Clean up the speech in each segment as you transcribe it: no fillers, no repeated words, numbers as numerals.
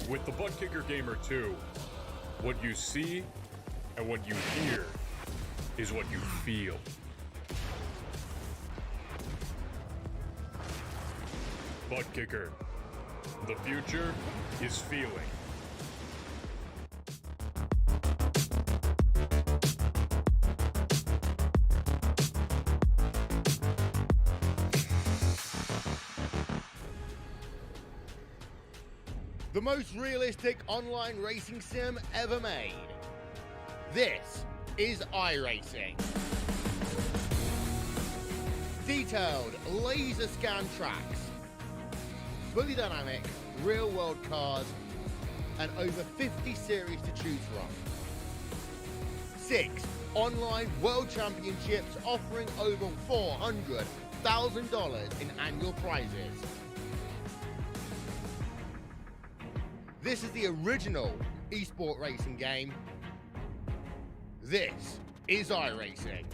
With the Butt Kicker Gamer 2, what you see and what you hear is what you feel. Butt Kicker. The future is feeling. The most realistic online racing sim ever made. This is iRacing. Detailed laser scan tracks, fully dynamic real world cars, and over 50 series to choose from. 6 online world championships offering over $400,000 in annual prizes. This is the original esport racing game. This is iRacing.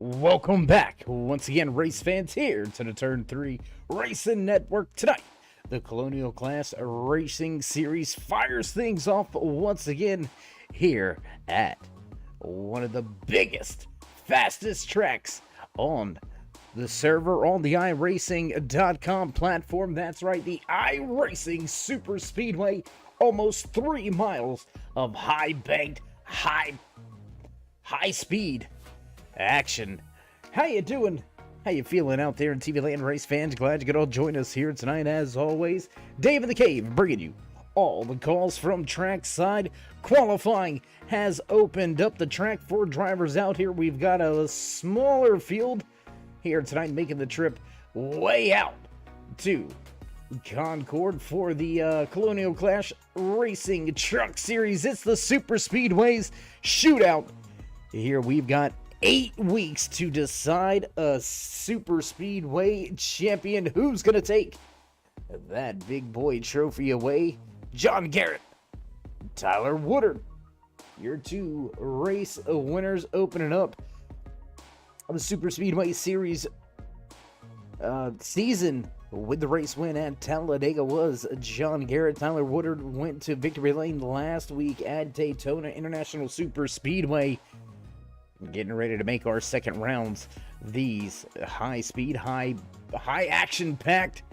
Welcome back, once again, race fans, here to the Turn 3 Racing Network. Tonight, the Colonial Clash Racing Series fires things off once again here at one of the biggest, fastest tracks on the server on the iRacing.com platform. That's right, the iRacing Super Speedway. Almost 3 miles of high-banked, high-speed action. How you doing? How you feeling out there in TV land, race fans? Glad you could all join us here tonight. As always, Dave in the Cave bringing you all the calls from trackside. Qualifying has opened up the track for drivers out here. We've got a smaller field here tonight, making the trip way out to Concord for the Colonial Clash Racing Truck Series. It's the Super Speedways Shootout. Here we've got 8 weeks to decide a Super Speedway champion. Who's going to take that big boy trophy away? John Garrett Tyler Woodard. Your two race winners opening up the Super Speedway Series season with the race win at Talladega was John Garrett. Tyler Woodard went to victory lane last week at Daytona International Super Speedway. Getting ready to make our second rounds. These high speed, high action packed,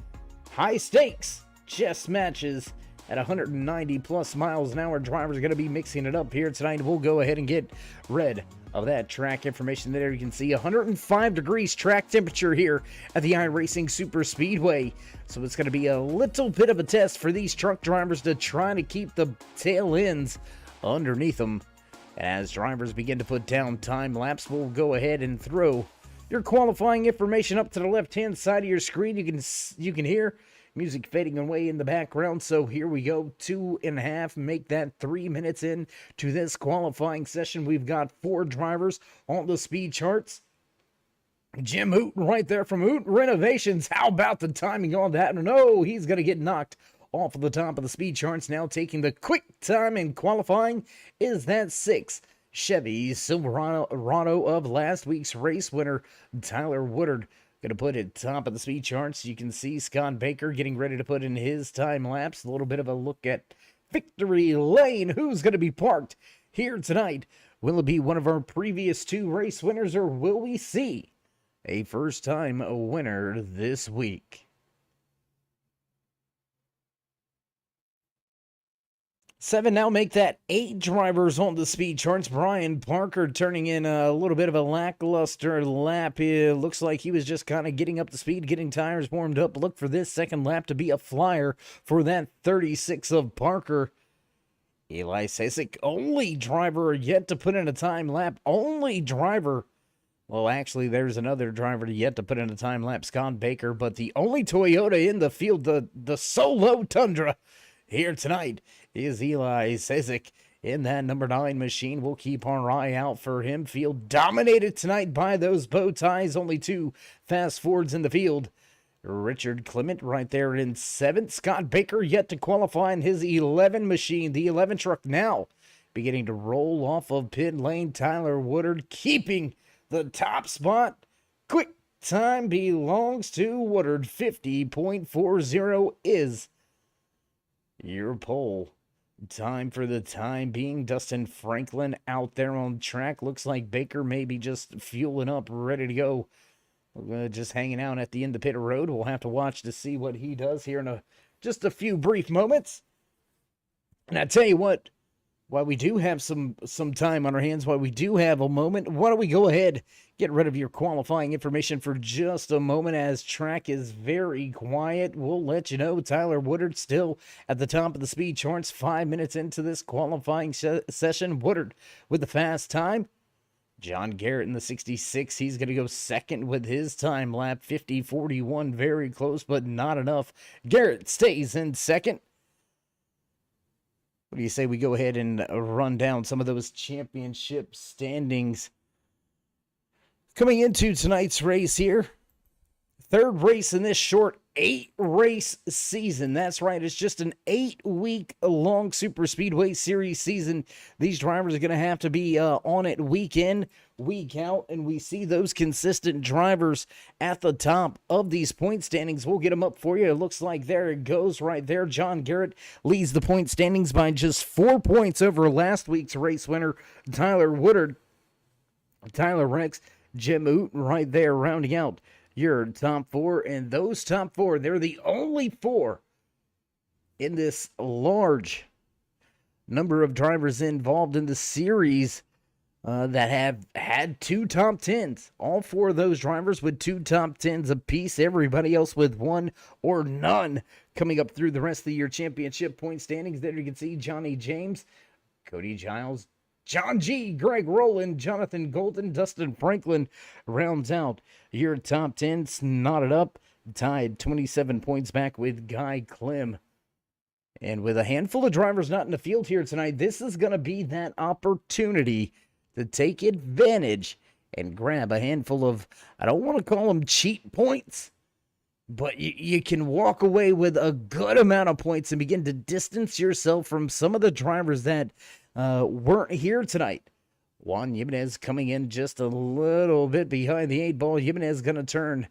high stakes chess matches at 190 plus miles an hour. Drivers are going to be mixing it up here tonight. We'll go ahead and get rid of that track information. There you can see 105 degrees track temperature here at the iRacing Super Speedway. So it's going to be a little bit of a test for these truck drivers to try to keep the tail ends underneath them. As drivers begin to put down time lapse, we'll go ahead and throw your qualifying information up to the left-hand side of your screen. You can hear music fading away in the background. So here we go, 2.5, make that 3 minutes in to this qualifying session. We've got 4 drivers on the speed charts. Jim Hooten right there from Hooten Renovations. How about the timing on that? No, he's going to get knocked off of the top of the speed charts. Now taking the quick time in qualifying is that 6 Chevy Silverado of last week's race winner, Tyler Woodard. Going to put it top of the speed charts. You can see Scott Baker getting ready to put in his time lapse. A little bit of a look at victory lane. Who's going to be parked here tonight? Will it be one of our previous 2 race winners, or will we see a first-time winner this week? 7 now make that 8 drivers on the speed charts. Brian Parker turning in a little bit of a lackluster lap. It looks like he was just kind of getting up to speed, getting tires warmed up. Look for this second lap to be a flyer for that 36 of Parker. Eli Sasek, only driver yet to put in a time lap. Only driver. Well, actually, there's another driver yet to put in a time lap, Scott Baker. But the only Toyota in the field, the Solo Tundra, here tonight is Eli Sasek in that number 9 machine. We'll keep our eye out for him. Field dominated tonight by those bow ties. Only 2 fast Fords in the field. Richard Clement right there in 7th. Scott Baker yet to qualify in his 11 machine. The 11 truck now beginning to roll off of pit lane. Tyler Woodard keeping the top spot. Quick time belongs to Woodard. 50.40 is your pole time for the time being. Dustin Franklin out there on track. Looks like Baker maybe just fueling up, ready to go. Just hanging out at the end of pit road. We'll have to watch to see what he does here in just a few brief moments. And I tell you what, while we do have some time on our hands, while we do have a moment, why don't we go ahead, get rid of your qualifying information for just a moment, as track is very quiet. We'll let you know Tyler Woodard still at the top of the speed charts 5 minutes into this qualifying session. Woodard with the fast time. John Garrett in the 66. He's going to go second with his time lap. 50.41, very close, but not enough. Garrett stays in second. What do you say we go ahead and run down some of those championship standings coming into tonight's race here? 3rd race in this short 8-race season. That's right, it's just an 8-week-long Super Speedway Series season. These drivers are going to have to be on it week in, week out, and we see those consistent drivers at the top of these point standings. We'll get them up for you. It looks like there it goes right there. John Garrett leads the point standings by just 4 points over last week's race winner, Tyler Woodard. Tyler Rex, Jim Hooten right there rounding out your top 4, and those top 4, they're the only 4 in this large number of drivers involved in the series that have had 2 top 10s. All 4 of those drivers with 2 top 10s apiece. Everybody else with 1 or none coming up through the rest of the year championship point standings. There you can see Johnny James, Cody Giles, John G., Greg Rowland, Jonathan Golden, Dustin Franklin rounds out your top 10, knotted up, tied 27 points back with Guy Clem. And with a handful of drivers not in the field here tonight, this is going to be that opportunity to take advantage and grab a handful of, I don't want to call them cheat points, but you can walk away with a good amount of points and begin to distance yourself from some of the drivers that weren't here tonight. Juan Jimenez coming in just a little bit behind the 8 ball. Jimenez going to turn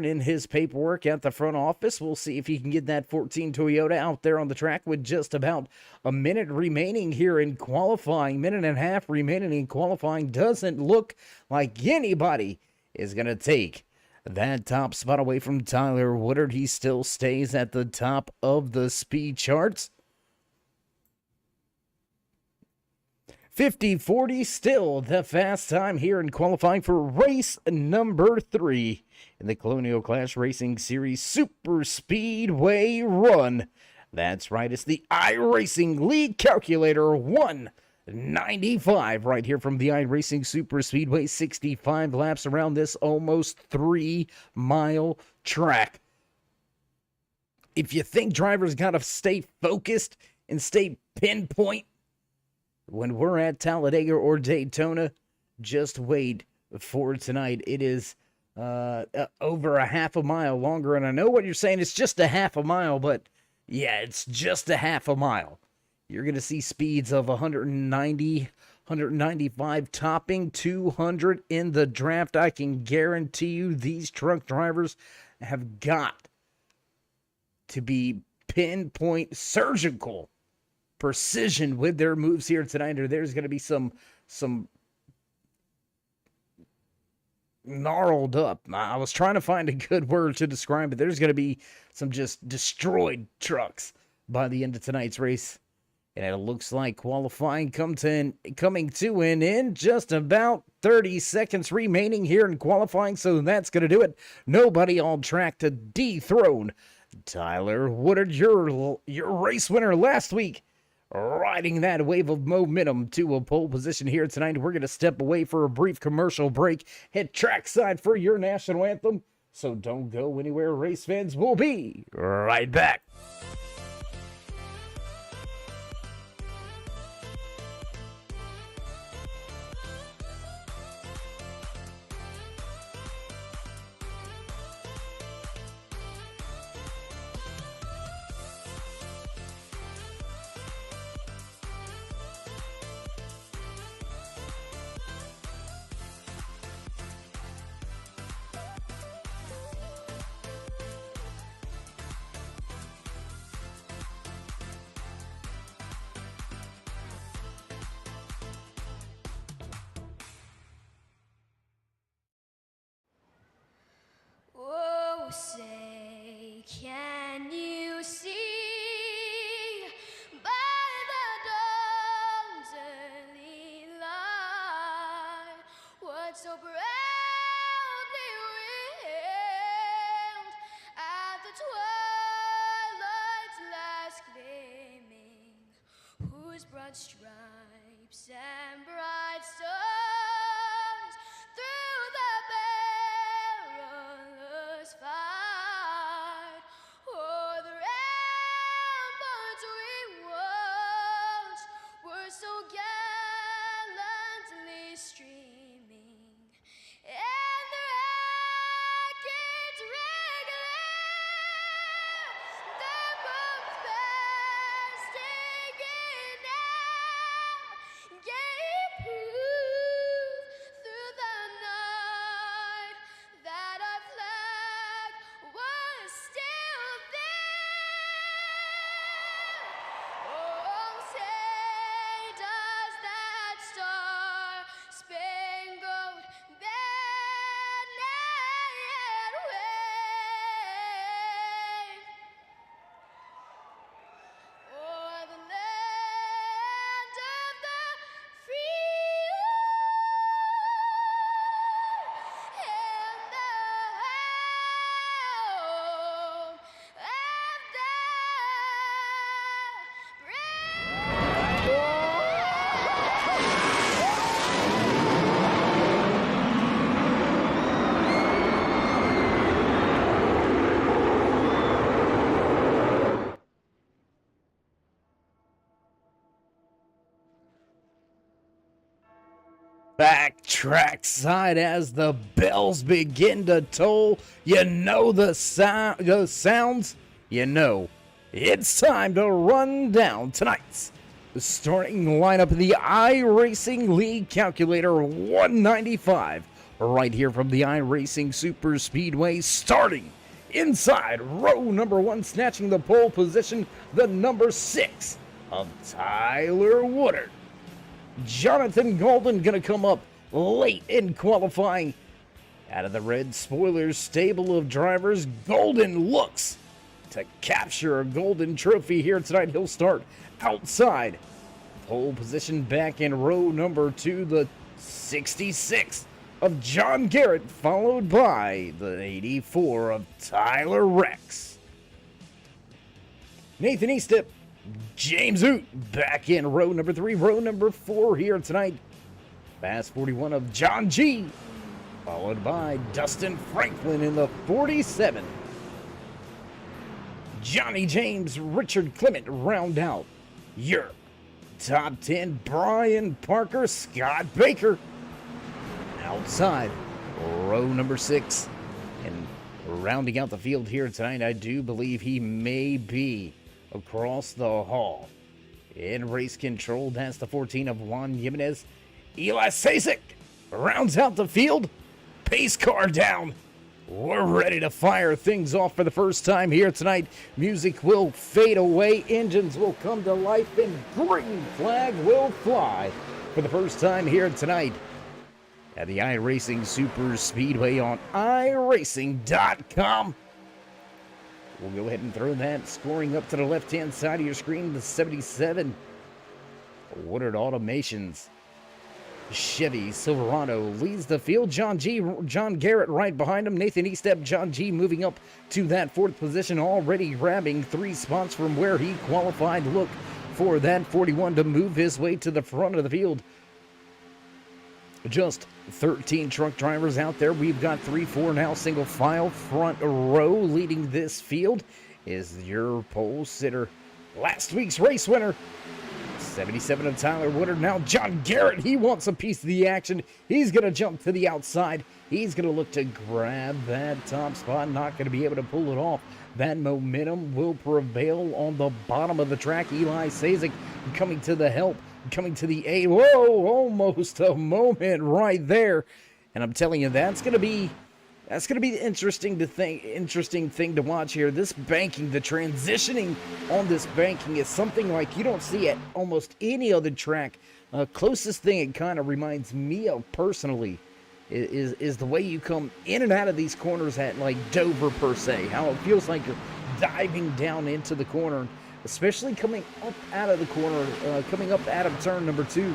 in his paperwork at the front office. We'll see if he can get that 14 Toyota out there on the track with just about a minute remaining here in qualifying. Minute and a half remaining in qualifying. Doesn't look like anybody is going to take that top spot away from Tyler Woodard. He still stays at the top of the speed charts. 50-40 still the fast time here in qualifying for race number 3 in the Colonial Clash Racing Series Super Speedway Run. That's right, it's the iRacing Lead Calculator 195 right here from the iRacing Super Speedway. 65 laps around this almost 3-mile track. If you think drivers got to stay focused and stay pinpoint when we're at Talladega or Daytona, just wait for tonight. It is over a half a mile longer, and I know what you're saying. It's just a half a mile, but yeah, it's just a half a mile. You're going to see speeds of 190, 195, topping 200 in the draft. I can guarantee you these truck drivers have got to be pinpoint surgical precision with their moves here tonight, or there's going to be some gnarled up. I was trying to find a good word to describe it. There's going to be some just destroyed trucks by the end of tonight's race. And it looks like qualifying coming to an end. Just about 30 seconds remaining here in qualifying, so that's going to do it. Nobody on track to dethrone Tyler Woodard, your race winner last week, riding that wave of momentum to a pole position here tonight. We're going to step away for a brief commercial break, hit trackside for your national anthem. So don't go anywhere, race fans. We'll be right back. Oh, say, can you see by the dawn's early light what so proudly wailed at the twilight's last gleaming, whose broad stripes and bright stars through the perilous fight o'er the ramparts we watched were so gallantly streaming, and the rackets regular, the bombs bursting in air, gave proof Back trackside as the bells begin to toll. You know the sounds. You know it's time to run down tonight's starting lineup of the iRacing League Calculator 195. Right here from the iRacing Super Speedway, starting inside row number 1, snatching the pole position, the number 6 of Tyler Woodard. Jonathan Golden gonna come up late in qualifying. Out of the red spoilers stable of drivers, Golden looks to capture a golden trophy here tonight. He'll start outside. Pole position back in row number 2, the 66 of John Garrett, followed by the 84 of Tyler Rex. Nathan Eastep, James Oot back in row number 3, row number 4 here tonight. Fast 41 of John G, followed by Dustin Franklin in the 47. Johnny James, Richard Clement round out your top 10. Brian Parker, Scott Baker outside row number 6. And rounding out the field here tonight, I do believe he may be across the hall. In race control, that's the 14 of Juan Jimenez. Eli Sasek rounds out the field. Pace car down. We're ready to fire things off for the first time here tonight. Music will fade away. Engines will come to life. And green flag will fly for the first time here tonight at the iRacing Super Speedway on iRacing.com. We'll go ahead and throw that scoring up to the left-hand side of your screen. The 77 Woodard Automations Chevy Silverado leads the field. John Garrett right behind him. Nathan Eastep, John G moving up to that 4th position, already grabbing 3 spots from where he qualified. Look for that 41 to move his way to the front of the field. Just 13 truck drivers out there. We've got 3-4 now, single file front row. Leading this field is your pole sitter, last week's race winner, 77 of Tyler Woodard. Now John Garrett, he wants a piece of the action. He's going to jump to the outside. He's going to look to grab that top spot. Not going to be able to pull it off. That momentum will prevail on the bottom of the track. Eli Sasek coming to the help. Coming to the A. Whoa, almost a moment right there. And I'm telling you, that's gonna be the interesting thing to watch here. This banking, the transitioning on this banking is something like you don't see at almost any other track. Closest thing it kind of reminds me of personally is the way you come in and out of these corners at like Dover per se. How it feels like you're diving down into the corner. Especially coming up out of the corner, coming up out of turn number 2,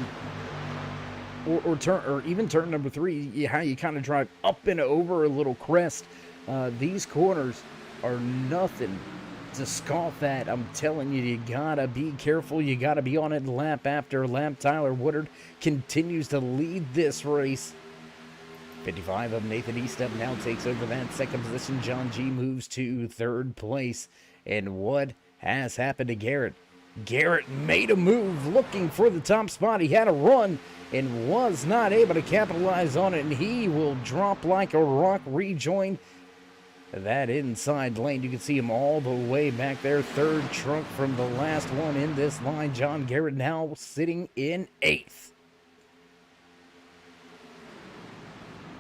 or even turn number 3. How you kind of drive up and over a little crest. These corners are nothing to scoff at. I'm telling you, you gotta be careful. You gotta be on it lap after lap. Tyler Woodard continues to lead this race. 55 of Nathan Eastep now takes over that 2nd position. John G moves to 3rd place. And what has happened to Garrett? Garrett made a move looking for the top spot. He had a run and was not able to capitalize on it, and he will drop like a rock, rejoin that inside lane. You can see him all the way back there. 3rd trunk from the last one in this line. John Garrett now sitting in 8th.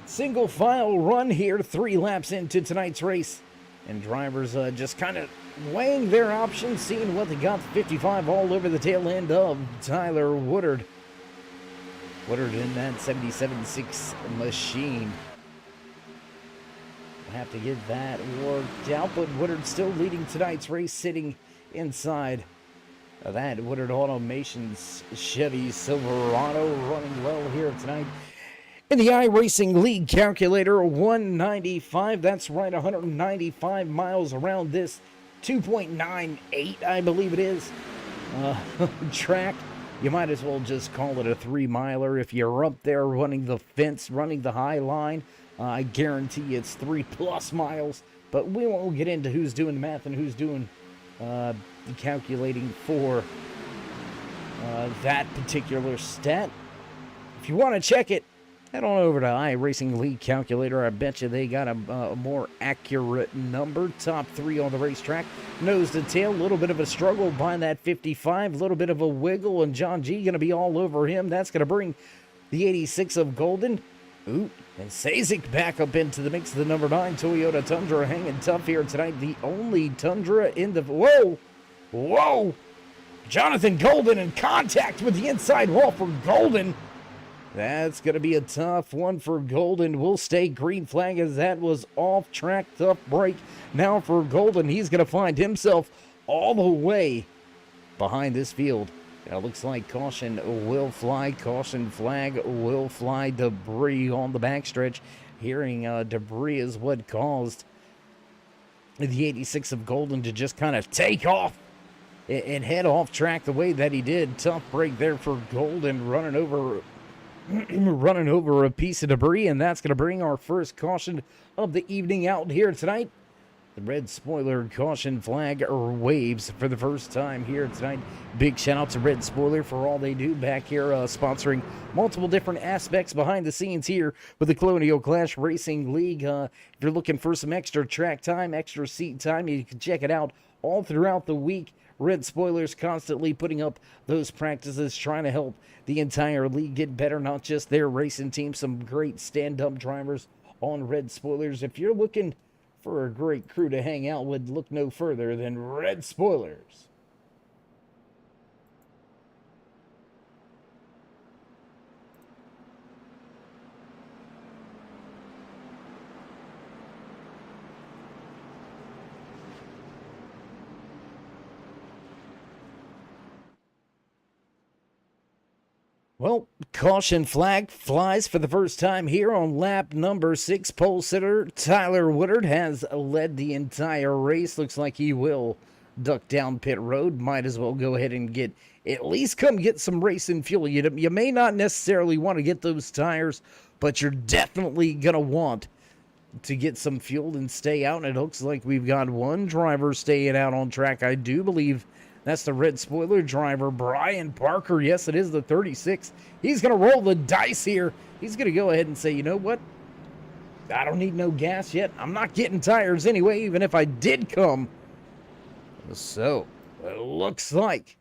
Single file run here, 3 laps into tonight's race. And drivers just kind of weighing their options, seeing what they got. 55 all over the tail end of Tyler Woodard. Woodard in that 77.6 machine. We'll have to get that worked out, but Woodard still leading tonight's race, sitting inside of that Woodard Automations Chevy Silverado, running well here tonight. In the iRacing League Calculator 195, that's right, 195 miles around this 2.98, I believe it is, track. You might as well just call it a 3-miler. If you're up there running the fence, running the high line, I guarantee it's 3+ miles. But we won't get into who's doing the math and who's doing the calculating for that particular stat. If you want to check it, head on over to iRacing League Calculator. I bet you they got a more accurate number. Top 3 on the racetrack. Nose to tail, a little bit of a struggle behind that 55. A little bit of a wiggle, and John G going to be all over him. That's going to bring the 86 of Golden. Ooh, and Sazik back up into the mix. The number 9 Toyota Tundra hanging tough here tonight. The only Tundra in the... Whoa! Jonathan Golden in contact with the inside wall for Golden. That's going to be a tough one for Golden. We'll stay green flag as that was off track. Tough break. Now for Golden, he's going to find himself all the way behind this field. It looks like caution will fly. Caution flag will fly. Debris on the backstretch. Hearing debris is what caused the 86 of Golden to just kind of take off and head off track the way that he did. Tough break there for Golden, running over a piece of debris, and that's going to bring our first caution of the evening out here tonight. The red spoiler caution flag waves for the first time here tonight. Big shout out to Red Spoiler for all they do back here, sponsoring multiple different aspects behind the scenes here with the Colonial Clash Racing League. If you're looking for some extra track time, extra seat time, you can check it out all throughout the week. Red Spoilers constantly putting up those practices, trying to help the entire league get better, not just their racing team. Some great stand-up drivers on Red Spoilers. If you're looking for a great crew to hang out with, look no further than Red Spoilers. Well, caution flag flies for the first time here on lap number 6. Pole sitter Tyler Woodard has led the entire race. Looks like he will duck down pit road. Might as well go ahead and at least come get some racing fuel. You may not necessarily want to get those tires, but you're definitely going to want to get some fuel and stay out. And it looks like we've got one driver staying out on track. I do believe that's the Red Spoiler driver, Brian Parker. Yes, it is the 36. He's going to roll the dice here. He's going to go ahead and say, you know what? I don't need no gas yet. I'm not getting tires anyway, even if I did come. So, it looks like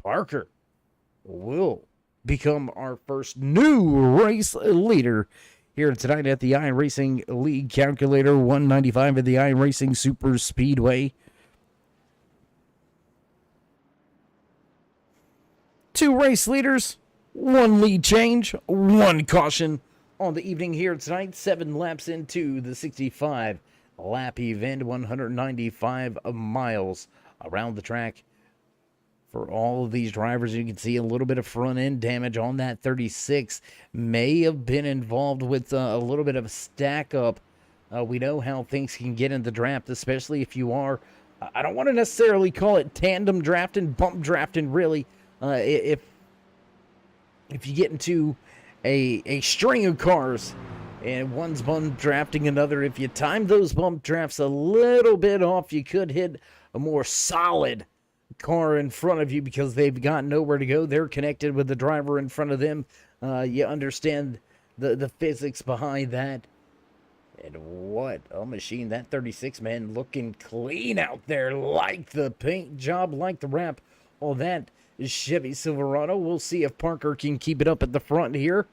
Parker will become our first new race leader here tonight at the iRacing League Calculator 195 at the iRacing Super Speedway. 2 race leaders, 1 lead change, 1 caution on the evening here tonight. 7 laps into the 65-lap event, 195 miles around the track for all of these drivers. You can see a little bit of front-end damage on that 36. May have been involved with a little bit of a stack-up. We know how things can get in the draft, especially if you are, I don't want to necessarily call it tandem drafting, bump drafting, really. If you get into a string of cars and one's bump drafting another, if you time those bump drafts a little bit off, you could hit a more solid car in front of you because they've got nowhere to go. They're connected with the driver in front of them. You understand the physics behind that. And what a machine. That 36, man, looking clean out there. Like the paint job, like the wrap on that Chevy Silverado. We'll see if Parker can keep it up at the front here.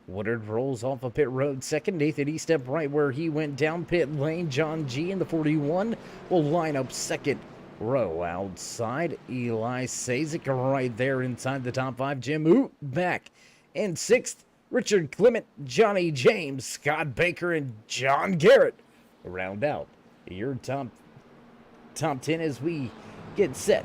Woodard rolls off of pit road second. Nathan Estep right where he went down pit lane. John G in the 41 will line up second row outside. Eli Sazik right there inside the top 5. Jim back in 6th. Richard Clement, Johnny James, Scott Baker, and John Garrett round out your top 10 as we get set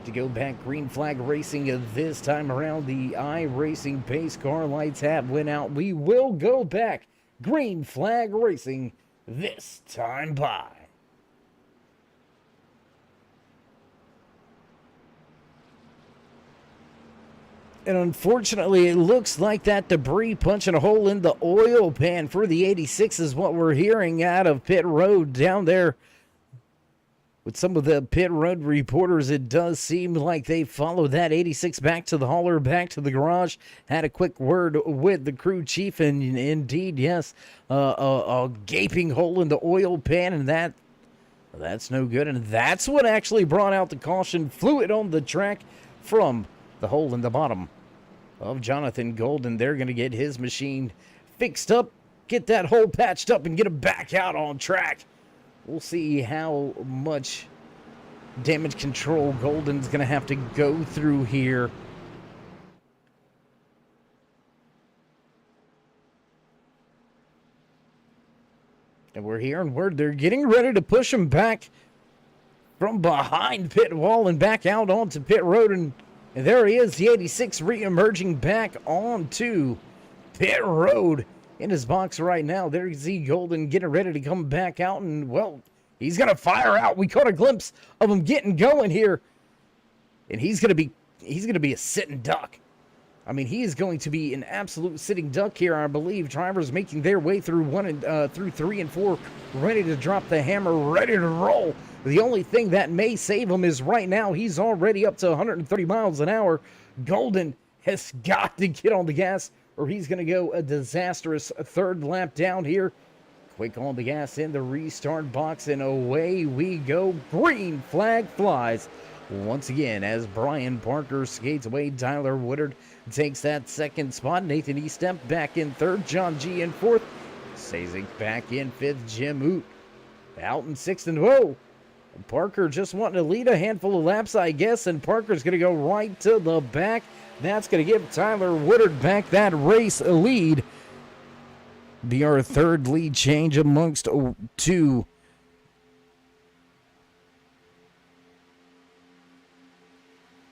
to go back green flag racing this time around. The iRacing pace car lights have went out. We will go back green flag racing this time by. And unfortunately, it looks like that debris punching a hole in the oil pan for the 86 is what we're hearing out of pit road down there. with some of the pit road reporters, it does seem like they followed that 86 back to the hauler, back to the garage, had a quick word with the crew chief, and indeed, yes, a gaping hole in the oil pan, and that's no good, and that's what actually brought out the caution fluid on the track from the hole in the bottom of Jonathan Golden. They're going to get his machine fixed up, get that hole patched up, and get him back out on track. We'll see how much damage control Golden's going to have to go through here. And we're hearing word they're getting ready to push him back from behind pit wall and back out onto pit road. And there he is, the 86 re-emerging back onto pit road. In his box right now, there's Z Golden getting ready to come back out, and, well, he's going to fire out. We caught a glimpse of him getting going here, and he's going to be a sitting duck. I mean, he is going to be an absolute sitting duck here, I believe. Drivers making their way through through 3 and 4, ready to drop the hammer, ready to roll. The only thing that may save him is right now he's already up to 130 miles an hour. Golden has got to get on the gas, or he's going to go a disastrous third lap down here. Quick on the gas in the restart box, and away we go. Green flag flies once again as Brian Parker skates away. Tyler Woodard takes that second spot. Nathan Eastep back in third. John G in fourth. Sazik back in fifth. Jim Oot out in sixth. And whoa, Parker just wanting to lead a handful of laps, I guess, and Parker's going to go right to the back. That's going to give Tyler Woodard back that race lead. Be our third lead change amongst two.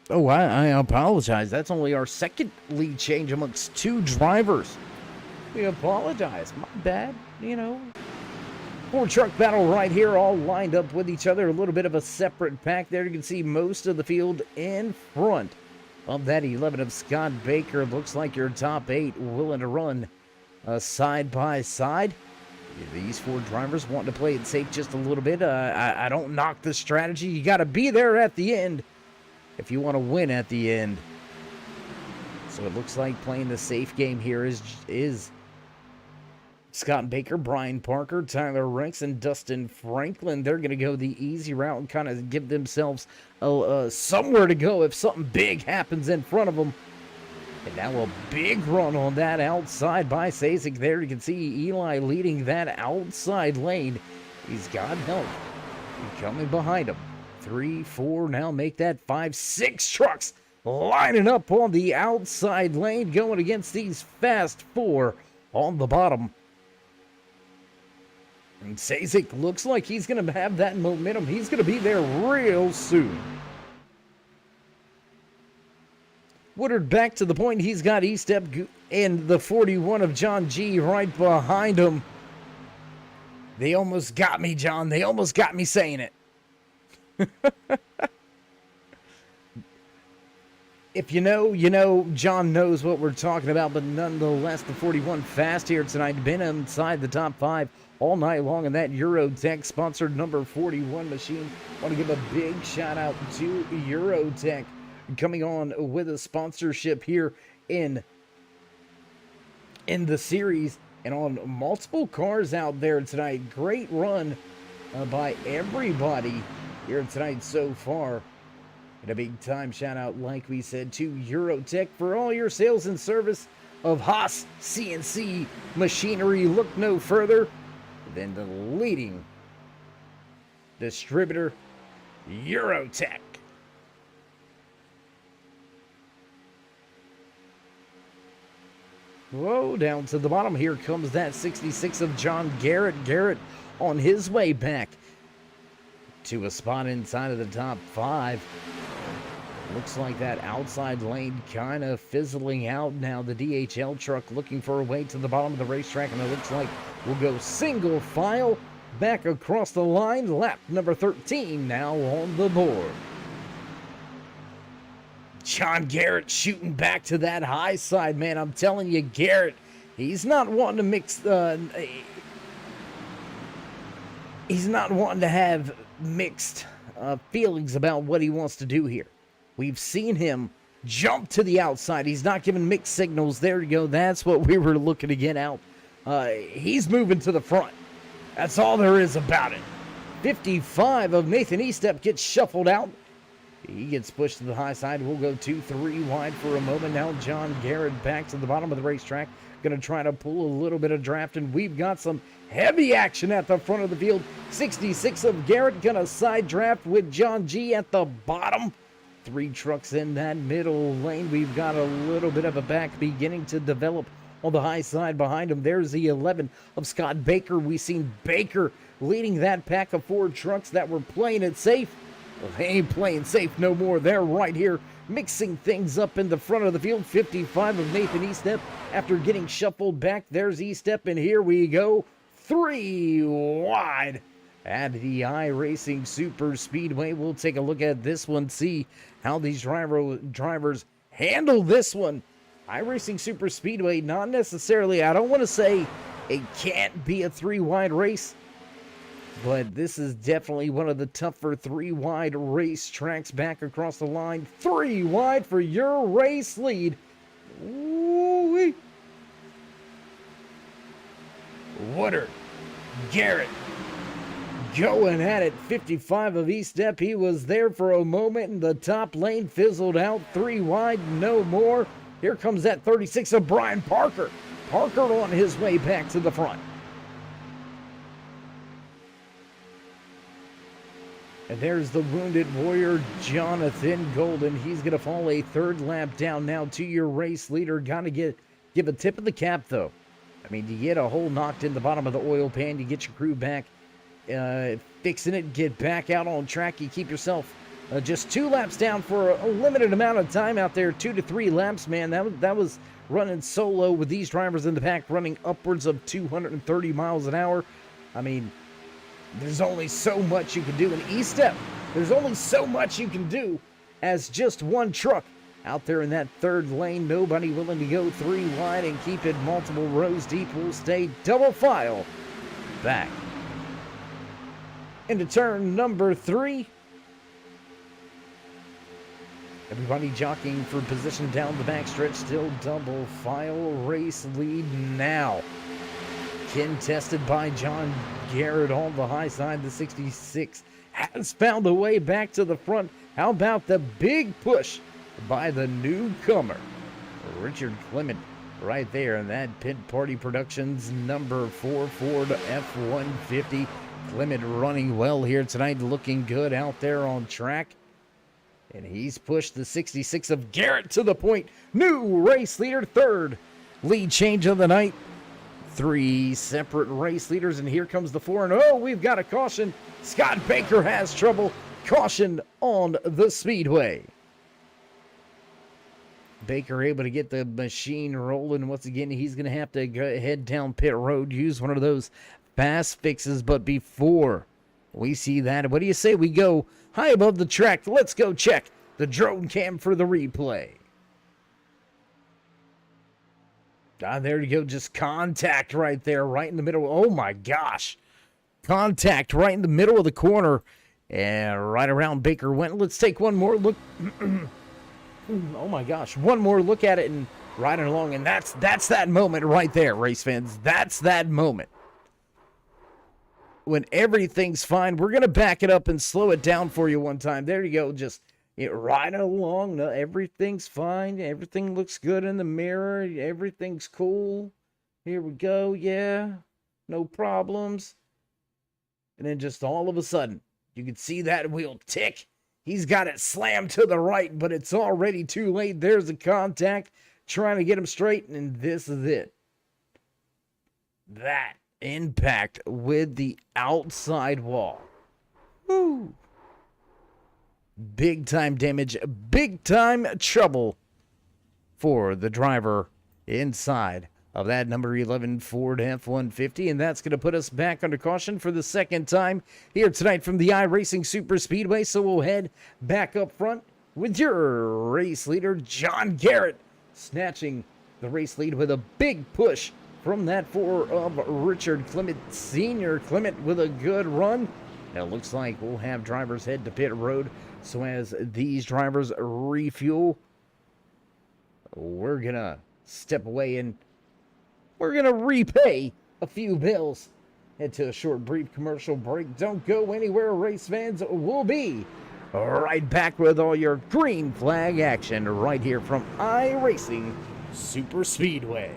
Oh, I apologize. That's only our second lead change amongst two drivers. We apologize. My bad, you know. Four-truck battle right here, all lined up with each other. A little bit of a separate pack there. You can see most of the field in front of that 11 of Scott Baker. Looks like your top 8 willing to run side by side. These 4 drivers want to play it safe just a little bit. I don't knock the strategy. You got to be there at the end if you want to win at the end. So it looks like playing the safe game here is Scott Baker, Brian Parker, Tyler Rex, and Dustin Franklin. They're going to go the easy route and kind of give themselves somewhere to go if something big happens in front of them. And now a big run on that outside by Sazik there. You can see Eli leading that outside lane. He's got help coming behind him. 3, 4, now make that 5, 6 trucks lining up on the outside lane, going against these fast 4 on the bottom. And Sazik looks like he's going to have that momentum. He's going to be there real soon. Woodard back to the point. He's got Eastep and the 41 of John G right behind him. They almost got me, John. They almost got me saying it. If you know, you know. John knows what we're talking about, but nonetheless, the 41 fast here tonight. Been inside the top 5 all night long in that Eurotech sponsored number 41 machine. Want to give a big shout out to Eurotech coming on with a sponsorship here in the series and on multiple cars out there tonight. Great run by everybody here tonight so far. And a big time shout out, like we said, to Eurotech for all your sales and service of Haas CNC machinery. Look no further than the leading distributor, Eurotech. Whoa, down to the bottom. Here comes that 66 of John Garrett. Garrett on his way back to a spot inside of the top 5. Looks like that outside lane kind of fizzling out now. The DHL truck looking for a way to the bottom of the racetrack, and it looks like we'll go single file back across the line. Lap number 13 now on the board. John Garrett shooting back to that high side, man. I'm telling you, Garrett, he's not wanting to mix. He's not wanting to have mixed feelings about what he wants to do here. We've seen him jump to the outside. He's not giving mixed signals. There you go. That's what we were looking to get out. He's moving to the front. That's all there is about it. 55 of Nathan Estep gets shuffled out. He gets pushed to the high side. We'll go 2-3 wide for a moment. Now John Garrett back to the bottom of the racetrack. Going to try to pull a little bit of draft, and we've got some heavy action at the front of the field. 66 of Garrett going to side draft with John G at the bottom. 3 trucks in that middle lane. We've got a little bit of a back beginning to develop on the high side behind him. There's the 11 of Scott Baker. We've seen Baker leading that pack of 4 trucks that were playing it safe. Well, they ain't playing safe no more. They're right here mixing things up in the front of the field. 55 of Nathan Estep after getting shuffled back. There's Estep, and here we go. 3 wide at the iRacing Super Speedway. We'll take a look at this one, see how these drivers handle this one. iRacing Super Speedway, not necessarily, I don't want to say it can't be a 3 wide race, but this is definitely one of the tougher 3 wide race tracks. Back across the line. 3 wide for your race lead. Ooh-wee. Woodard, Garrett, going at it. 55 of Estep. He was there for a moment in the top lane, fizzled out. 3 wide, no more. Here comes that 36 of Brian Parker. Parker on his way back to the front. And there's the wounded warrior, Jonathan Golden. He's going to fall a 3rd lap down now to your race leader. Got to give a tip of the cap, though. I mean, you get a hole knocked in the bottom of the oil pan, you get your crew back, fixing it, get back out on track. You keep yourself just 2 laps down for a limited amount of time out there. 2 to 3 laps, man. That was running solo with these drivers in the pack, running upwards of 230 miles an hour. I mean, there's only so much you can do in E-Step. There's only so much you can do as just 1 truck out there in that 3rd lane. Nobody willing to go 3 wide and keep it multiple rows deep. Will stay double file back into turn number 3. Everybody jockeying for position down the backstretch. Still double file. Race lead now contested by John Garrett on the high side. The 66 has found a way back to the front. How about the big push by the newcomer, Richard Clement, right there in that Pit Party Productions number 4 Ford F-150. Clement running well here tonight, looking good out there on track. And he's pushed the 66 of Garrett to the point. New race leader, 3rd lead change of the night. 3 separate race leaders, and here comes the 4. And oh, we've got a caution. Scott Baker has trouble. Caution on the speedway. Baker able to get the machine rolling. Once again, he's going to have to go head down pit road, use one of those fast fixes. But before we see that, what do you say we go high above the track? Let's go check the drone cam for the replay. There you go. Just contact right there, right in the middle. Oh, my gosh. Contact right in the middle of the corner. And right around Baker went. Let's take one more look. Oh, my gosh. One more look at it and riding along. And that's that moment right there, race fans. That's that moment. When everything's fine, we're going to back it up and slow it down for you one time. There you go. Just riding along. No, everything's fine. Everything looks good in the mirror. Everything's cool. Here we go. Yeah. No problems. And then just all of a sudden, you can see that wheel tick. He's got it slammed to the right, but it's already too late. There's a contact trying to get him straight, and this is it. That impact with the outside wall. Woo! Big time damage, big time trouble for the driver inside of that number 11 Ford F-150, and that's going to put us back under caution for the 2nd time here tonight from the iRacing Super Speedway. So we'll head back up front with your race leader, John Garrett, snatching the race lead with a big push from that 4 of Richard Clement Sr. Clement with a good run. Now, it looks like we'll have drivers head to pit road. So as these drivers refuel, we're going to step away and we're going to repay a few bills. Head to a short, brief commercial break. Don't go anywhere, race fans. We'll be right back with all your green flag action right here from iRacing Super Speedway.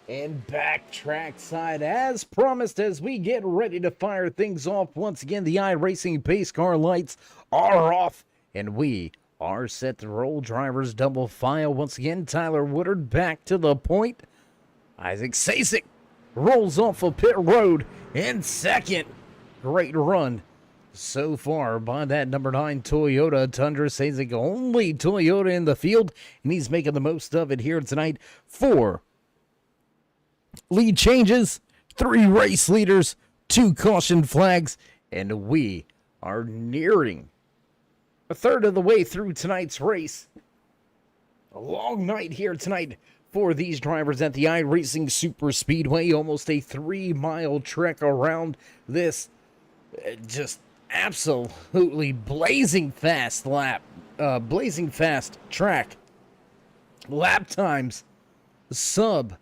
And back trackside as promised as we get ready to fire things off. Once again, the iRacing pace car lights are off and we are set to roll. Drivers double file. Once again, Tyler Woodard back to the point. Isaac Sasek rolls off of pit road in second. Great run so far by that number 9 Toyota Tundra. Sasek, only Toyota in the field, and he's making the most of it here tonight. 4 lead changes, 3 race leaders, 2 caution flags, and we are nearing a third of the way through tonight's race. A long night here tonight for these drivers at the iRacing Super Speedway. Almost a 3-mile trek around this just absolutely blazing fast track. Lap times sub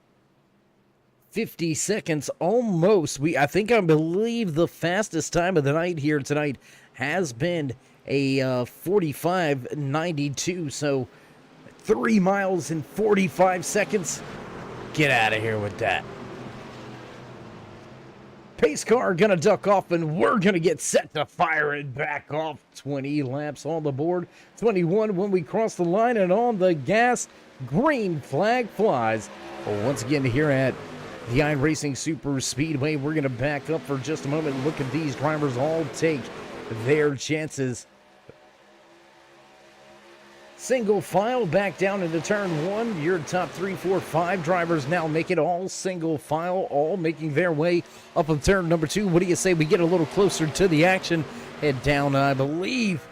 50 seconds almost. I believe the fastest time of the night here tonight has been a 45.92. So 3 miles in 45 seconds. Get out of here with that. Pace car gonna duck off and we're gonna get set to fire it back off. 20 laps on the board, 21 when we cross the line, and on the gas, green flag flies. Once again here at the iRacing Super Speedway, we're gonna back up for just a moment and look at these drivers all take their chances. Single file back down into turn 1. Your top 3, 4, 5 drivers now make it all single file, all making their way up of turn number 2. What do you say we get a little closer to the action? Head down, I believe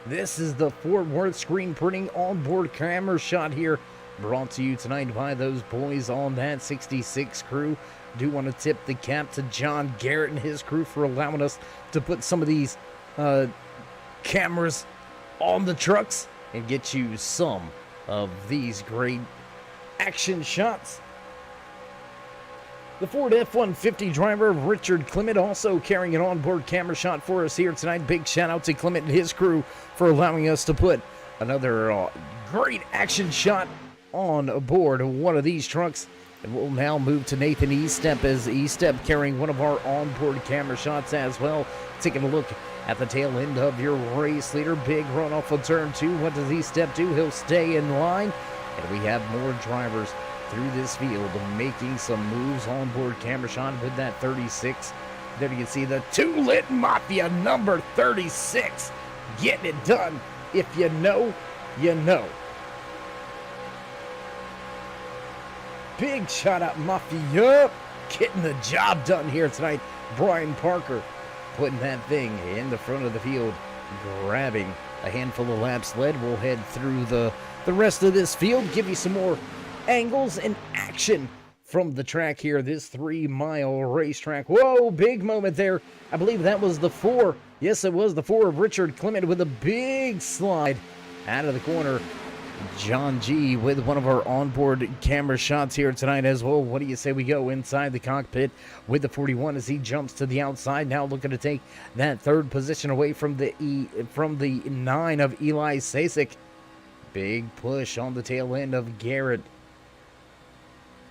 this is the Fort Worth screen printing onboard camera shot here, brought to you tonight by those boys on that 66 crew. Do want to tip the cap to John Garrett and his crew for allowing us to put some of these cameras on the trucks and get you some of these great action shots. The Ford F-150 driver, Richard Clement, also carrying an onboard camera shot for us here tonight. Big shout out to Clement and his crew for allowing us to put another great action shot on board one of these trucks. And we'll now move to Nathan Estep, as Estep carrying one of our onboard camera shots as well. Taking a look at the tail end of your race leader. Big run off of turn 2. What does Estep do? He'll stay in line. And we have more drivers through this field making some moves. Onboard camera shot with that 36. There you can see the two-lit Mafia number 36 getting it done. If you know, you know. Big shout out Mafia, getting the job done here tonight. Brian Parker putting that thing in the front of the field, grabbing a handful of laps led. We'll head through the rest of this field, give you some more angles and action from the track here, this 3-mile racetrack. Whoa, big moment there. I believe that was the 4. Yes, it was the 4 of Richard Clement with a big slide out of the corner. John G with one of our onboard camera shots here tonight as well. What do you say we go inside the cockpit with the 41 as he jumps to the outside, now looking to take that 3rd position away from the 9 of Eli Sasek. Big push on the tail end of Garrett.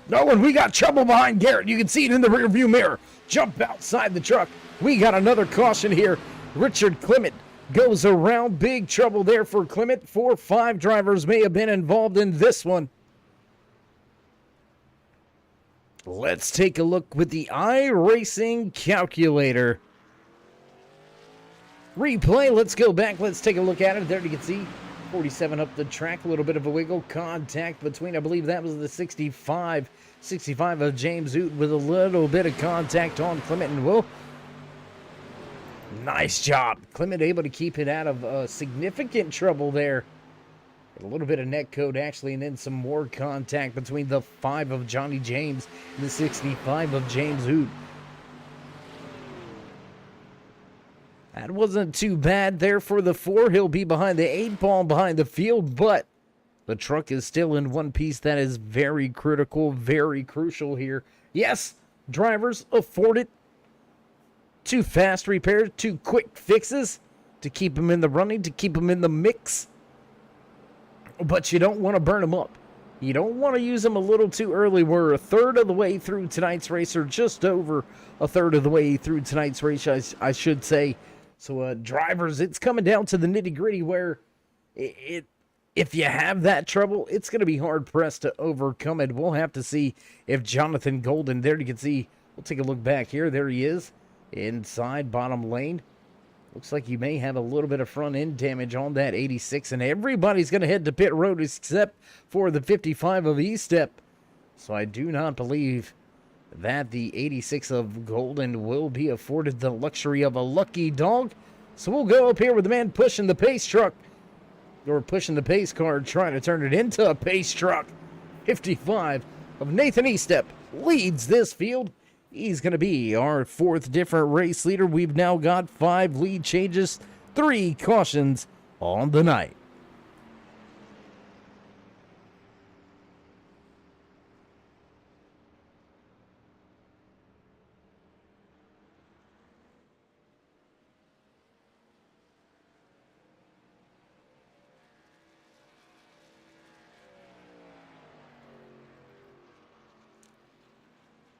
No, and we got trouble behind Garrett. You can see it in the rear view mirror. Jump outside the truck. We got another caution here. Richard Clement goes around. Big trouble there for Clement. 4 or 5 drivers may have been involved in this one. Let's take a look with the iRacing calculator. Replay. Let's go back. Let's take a look at it. There you can see 47 up the track. A little bit of a wiggle. Contact between, I believe that was the 65 of James Oot with a little bit of contact on Clement and Will. Nice job. Clement able to keep it out of significant trouble there. A little bit of net code actually, and then some more contact between the 5 of Johnny James and the 65 of James Oot. That wasn't too bad there for the 4. He'll be behind the 8 ball behind the field, but the truck is still in one piece. That is very critical, very crucial here. Yes, drivers afforded 2 fast repairs, 2 quick fixes to keep them in the running, to keep them in the mix. But you don't want to burn them up. You don't want to use them a little too early. We're a third of the way through tonight's race, or just over a third of the way through tonight's race, I should say. So, drivers, it's coming down to the nitty-gritty where if you have that trouble, it's going to be hard-pressed to overcome it. We'll have to see if Jonathan Golden, there you can see, we'll take a look back here. There he is. Inside bottom lane. Looks like you may have a little bit of front end damage on that 86, and everybody's going to head to pit road except for the 55 of Estep. So I do not believe that the 86 of Golden will be afforded the luxury of a lucky dog. So we'll go up here with the man pushing the pace truck, or pushing the pace car, trying to turn it into a pace truck. 55 of Nathan Estep leads this field. He's going to be our 4th different race leader. We've now got 5 lead changes, 3 cautions on the night.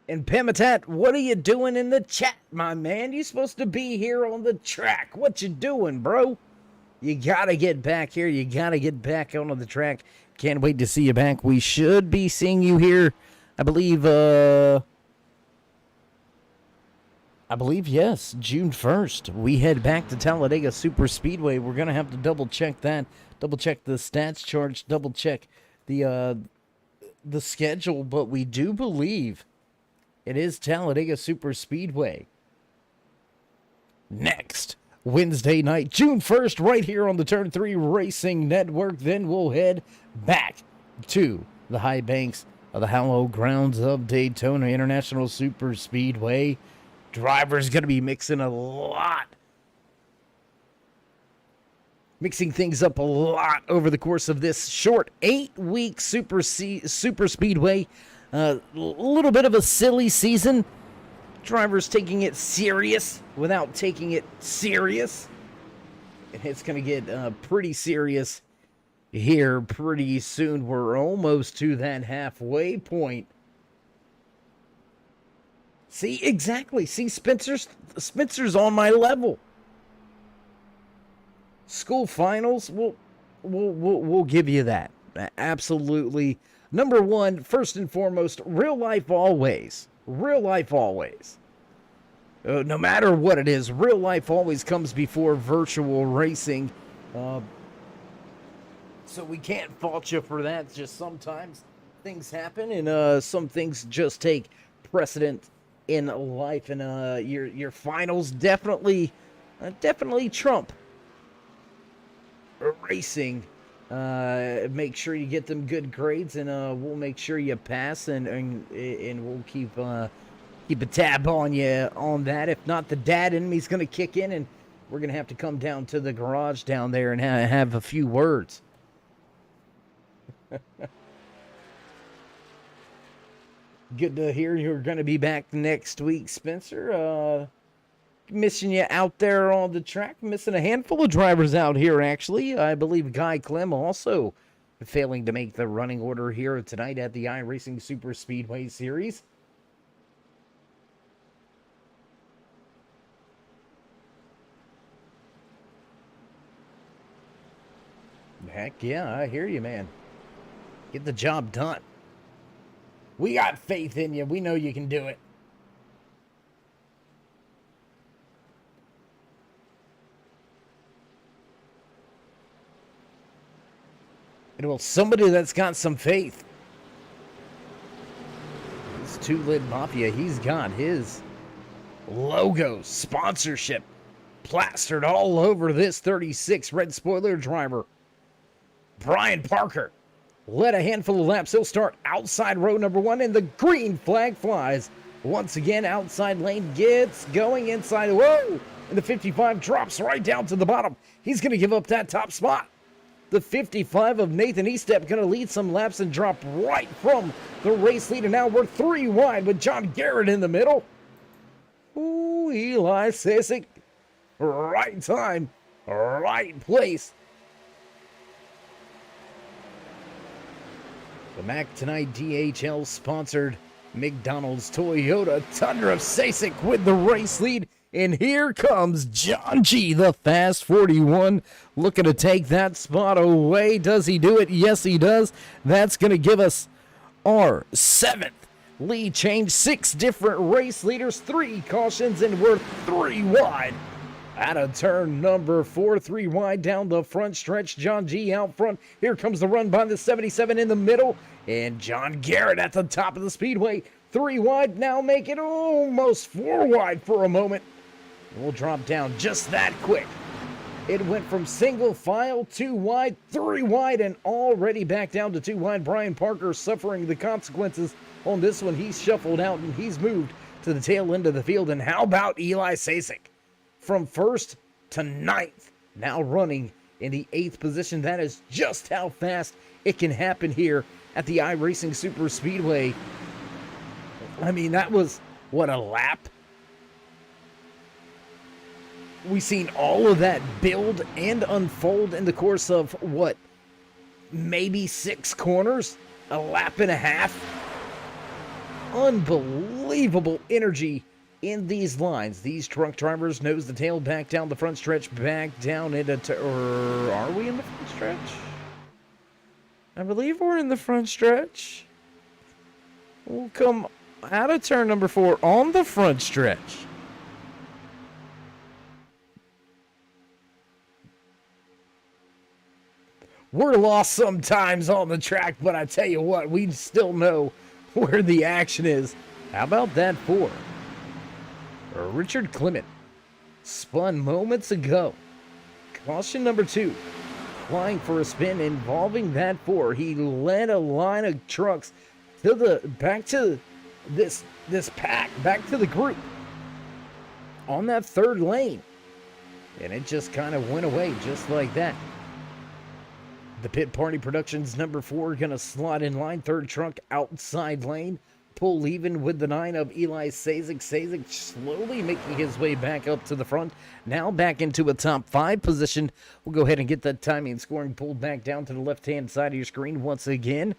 And Pemitat, what are you doing in the chat, my man? You're supposed to be here on the track. What you doing, bro? You gotta get back here. You gotta get back onto the track. Can't wait to see you back. We should be seeing you here, I believe, yes, June 1st. We head back to Talladega Super Speedway. We're gonna have to double check that. Double check the stats charts. Double check the schedule. But we do believe it is Talladega Super Speedway. Next, Wednesday night, June 1st, right here on the Turn 3 Racing Network. Then we'll head back to the high banks of the hallowed grounds of Daytona International Super Speedway. Drivers going to be mixing things up a lot over the course of this short 8-week Super Speedway. A little bit of a silly season. Drivers taking it serious without taking it serious. And it's going to get pretty serious here pretty soon. We're almost to that halfway point. See, exactly. See, Spencer's on my level. School finals, we'll give you that. Absolutely. Number one, first and foremost, real life always. Real life always. No matter what it is, real life always comes before virtual racing. So we can't fault you for that. Just sometimes things happen, and some things just take precedent in life. And your finals definitely trump racing. Make sure you get them good grades, and we'll make sure you pass, and we'll keep a tab on you on that. If not, the dad enemy's going to kick in, and we're going to have to come down to the garage down there and have a few words. Good to hear you're going to be back next week, Spencer. Missing you out there on the track. Missing a handful of drivers out here, actually. I believe Guy Clem also failing to make the running order here tonight at the iRacing Super Speedway Series. Heck yeah, I hear you, man. Get the job done. We got faith in you. We know you can do it. And well, somebody that's got some faith. This Two-Lid Mafia, he's got his logo, sponsorship plastered all over this 36 red spoiler driver. Brian Parker led a handful of laps. He'll start outside row number one, and the green flag flies. Once again, outside lane gets going inside. Whoa! And the 55 drops right down to the bottom. He's going to give up that top spot. The 55 of Nathan Estep going to lead some laps and drop right from the race leader. Now we're 3 wide with John Garrett in the middle. Ooh, Eli Sasick. Right time, right place. The Mac Tonight DHL sponsored McDonald's Toyota Tundra of Sasick with the race lead. And here comes John G, the Fast 41, looking to take that spot away. Does he do it? Yes, he does. That's going to give us our 7th lead change. 6 different race leaders, 3 cautions, and we're 3 wide. Out of turn number 4, 3 wide down the front stretch. John G out front. Here comes the run by the 77 in the middle. And John Garrett at the top of the speedway. 3 wide, now make it almost 4 wide for a moment. We'll drop down just that quick. It went from single file, 2 wide, 3 wide, and already back down to 2 wide. Brian Parker suffering the consequences on this one. He's shuffled out and he's moved to the tail end of the field. And how about Eli Sasick? From 1st to 9th, now running in the 8th position. That is just how fast it can happen here at the iRacing Super Speedway. I mean, that was, what, a lap? We've seen all of that build and unfold in the course of, what, maybe 6 corners? A lap and a half? Unbelievable energy in these lines. These truck drivers nose the tail back down the front stretch, back down into, or are we in the front stretch? I believe we're in the front stretch. We'll come out of turn number 4 on the front stretch. We're lost sometimes on the track, but I tell you what, we still know where the action is. How about that 4? Richard Clement spun moments ago. Caution number 2, flying for a spin involving that 4. He led a line of trucks to the back to this pack, back to the group on that 3rd lane, and it just kind of went away just like that. The Pit Party Productions number 4 gonna slot in line. Third truck outside lane. Pull even with the 9 of Eli Sazik. Sazik slowly making his way back up to the front. Now back into a top 5 position. We'll go ahead and get that timing and scoring pulled back down to the left-hand side of your screen once again.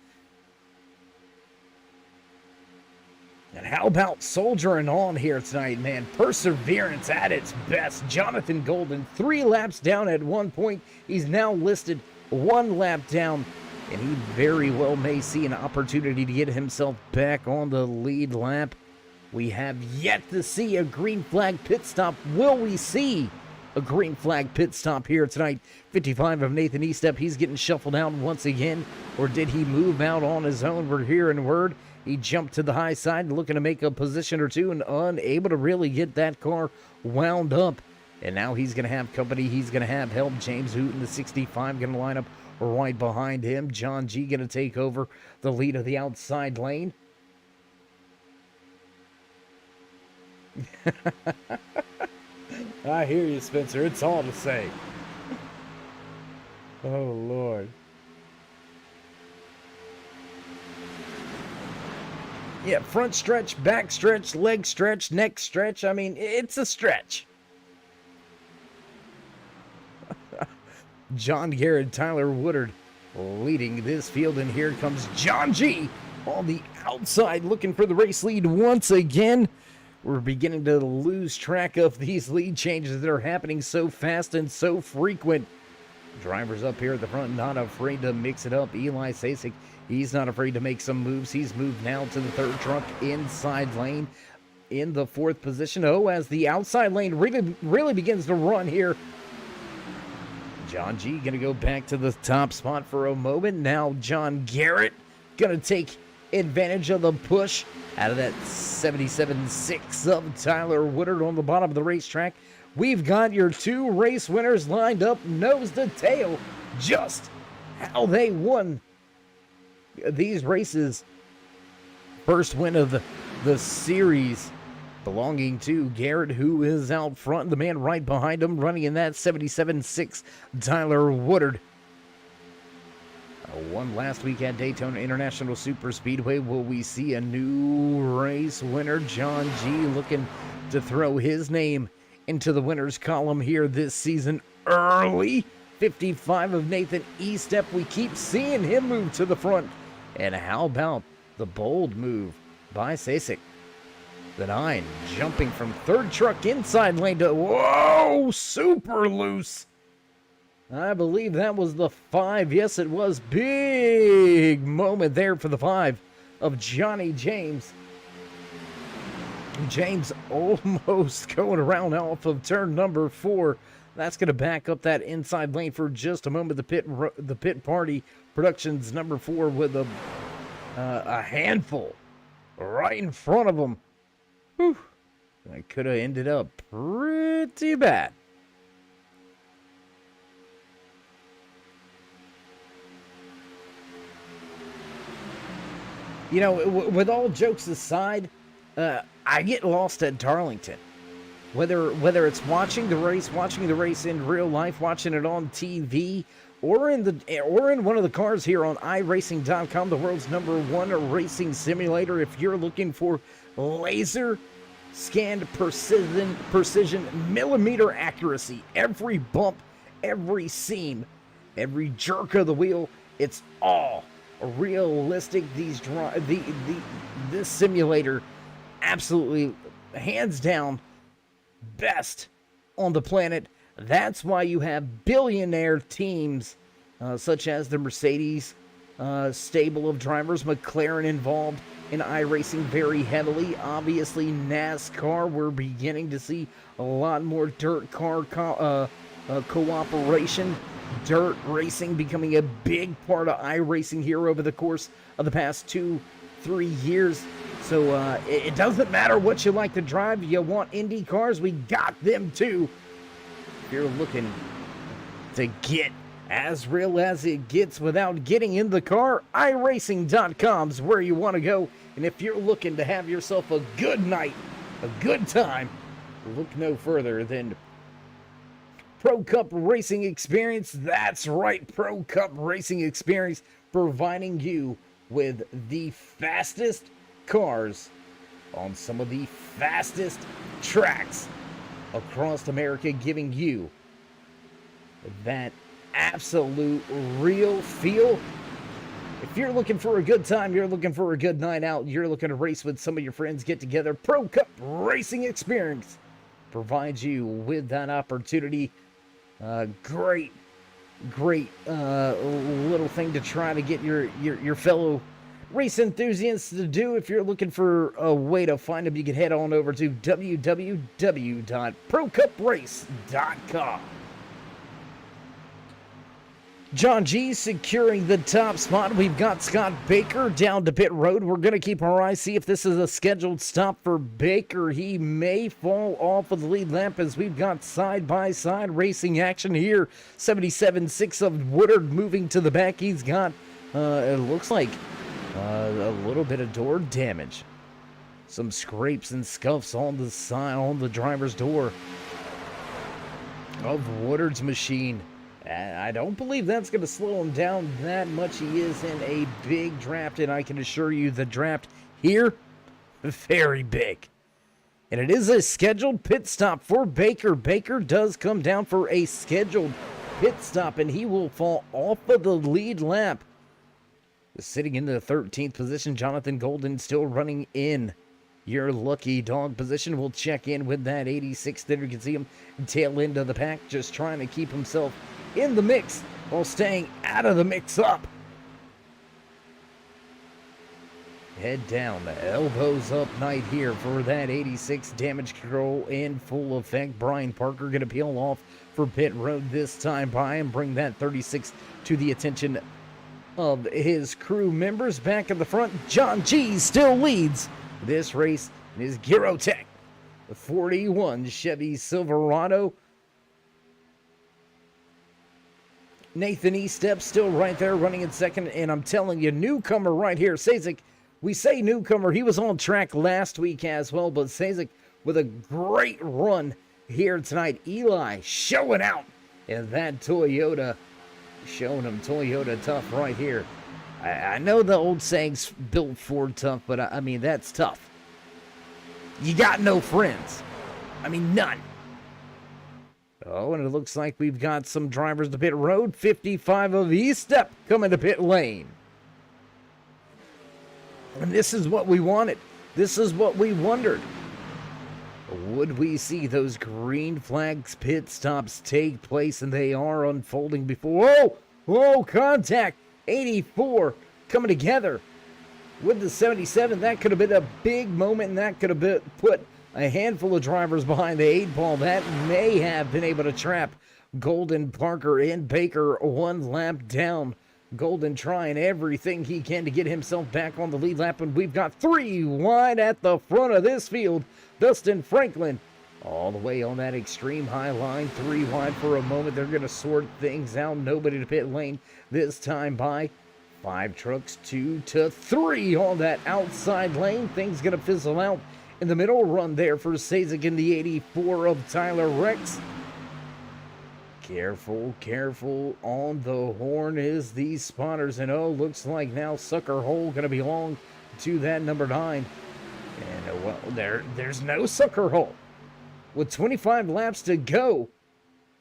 And how about soldiering on here tonight, man? Perseverance at its best. Jonathan Golden, 3 laps down at one point. He's now listed 1 lap down, and he very well may see an opportunity to get himself back on the lead lap. We have yet to see a green flag pit stop. Will we see a green flag pit stop here tonight? 55 of Nathan Estep, he's getting shuffled out once again, or did he move out on his own? We're hearing word he jumped to the high side looking to make a position or two and unable to really get that car wound up. And now he's going to have company. He's going to have help. James Hooten, the 65, going to line up right behind him. John G going to take over the lead of the outside lane. I hear you, Spencer. It's all to say. Oh, Lord. Yeah, front stretch, back stretch, leg stretch, neck stretch. I mean, it's a stretch. John Garrett, Tyler Woodard leading this field, and here comes John G on the outside looking for the race lead once again. We're beginning to lose track of these lead changes that are happening so fast and so frequent. Drivers up here at the front not afraid to mix it up. Eli Sasek, he's not afraid to make some moves. He's moved now to the third truck inside lane in the 4th position. Oh, as the outside lane really begins to run here. John G going to go back to the top spot for a moment. Now John Garrett going to take advantage of the push out of that 77.6 of Tyler Woodard on the bottom of the racetrack. We've got your 2 race winners lined up nose to tail. Just how they won these races. First win of the series belonging to Garrett, who is out front. The man right behind him running in that 77.6, Tyler Woodard. Won last week at Daytona International Super Speedway. Will we see a new race winner? John G looking to throw his name into the winners column here this season early. 55 of Nathan Estep. We keep seeing him move to the front. And how about the bold move by Sasek? The 9 jumping from third truck inside lane to, whoa, super loose. I believe that was the 5. Yes, it was. Big moment there for the 5 of Johnny James. James almost going around off of turn number 4. That's going to back up that inside lane for just a moment. The Pit Party Productions number 4 with a handful right in front of them. Whew. That could have ended up pretty bad. You know, with all jokes aside, I get lost at Darlington. Whether it's watching the race in real life, watching it on TV, or in one of the cars here on iRacing.com, the world's #1 racing simulator. If you're looking for laser scanned precision, millimeter accuracy, every bump, every seam, every jerk of the wheel, it's all realistic. This simulator, absolutely, hands down, best on the planet. That's why you have billionaire teams such as the Mercedes stable of drivers, McLaren involved in iRacing very heavily. Obviously, NASCAR, we're beginning to see a lot more dirt car cooperation. Dirt racing becoming a big part of iRacing here over the course of the past 2-3 years. So it doesn't matter what you like to drive. You want Indy cars, we got them too. If you're looking to get as real as it gets without getting in the car, iRacing.com's where you want to go. And if you're looking to have yourself a good night, a good time, look no further than Pro Cup Racing Experience. That's right, Pro Cup Racing Experience, providing you with the fastest cars on some of the fastest tracks across America, giving you that absolute real feel. If you're looking for a good time, you're looking for a good night out, you're looking to race with some of your friends, get together, Pro Cup Racing Experience provides you with that opportunity. Great little thing to try to get your fellow race enthusiasts to do. If you're looking for a way to find them, you can head on over to www.procuprace.com. John G securing the top spot. We've got Scott Baker down to pit road. We're going to keep our eyes, see if this is a scheduled stop for Baker. He may fall off of the lead lap as we've got side-by-side racing action here. 77.6 of Woodard moving to the back. He's got, it looks like, a little bit of door damage. Some scrapes and scuffs on the side, on the driver's door of Woodard's machine. I don't believe that's going to slow him down that much. He is in a big draft, and I can assure you the draft here, very big. And it is a scheduled pit stop for Baker. Baker does come down for a scheduled pit stop, and he will fall off of the lead lap. Sitting in the 13th position, Jonathan Golden still running in your lucky dog position. We'll check in with that 86th. There you can see him tail end of the pack, just trying to keep himself in the mix while staying out of the mix-up. Head down, elbows up night here for that 86. Damage control in full effect. Brian Parker going to peel off for pit road this time by and bring that 36 to the attention of his crew members. Back at the front, John G still leads this race in his Girotech, the 41 Chevy Silverado. Nathan Estep still right there running in second, and I'm telling you, newcomer right here, Sazek. We say newcomer, he was on track last week as well, but Sazek with a great run here tonight. Eli showing out in that Toyota, showing him Toyota tough right here. I know the old saying's built Ford tough, but I mean, that's tough. You got no friends. I mean, none. Oh, and it looks like we've got some drivers to pit road. 55 of Estep coming to pit lane. And this is what we wanted. This is what we wondered. Would we see those green flags pit stops take place? And they are unfolding before. Whoa, contact. 84 coming together with the 77. That could have been a big moment, and that could have put a handful of drivers behind the 8-ball. That may have been able to trap Golden, Parker, and Baker one lap down. Golden trying everything he can to get himself back on the lead lap, and we've got 3 wide at the front of this field. Dustin Franklin all the way on that extreme high line. 3 wide for a moment. They're going to sort things out. Nobody to pit lane this time by. 5 trucks, 2 to 3 on that outside lane. Things going to fizzle out in the middle. Run there for Sazek in the 84 of Tyler Rex. Careful, careful on the horn is these spotters. And oh, looks like now Sucker Hole going to belong to that number 9. And well, there's no Sucker Hole. With 25 laps to go,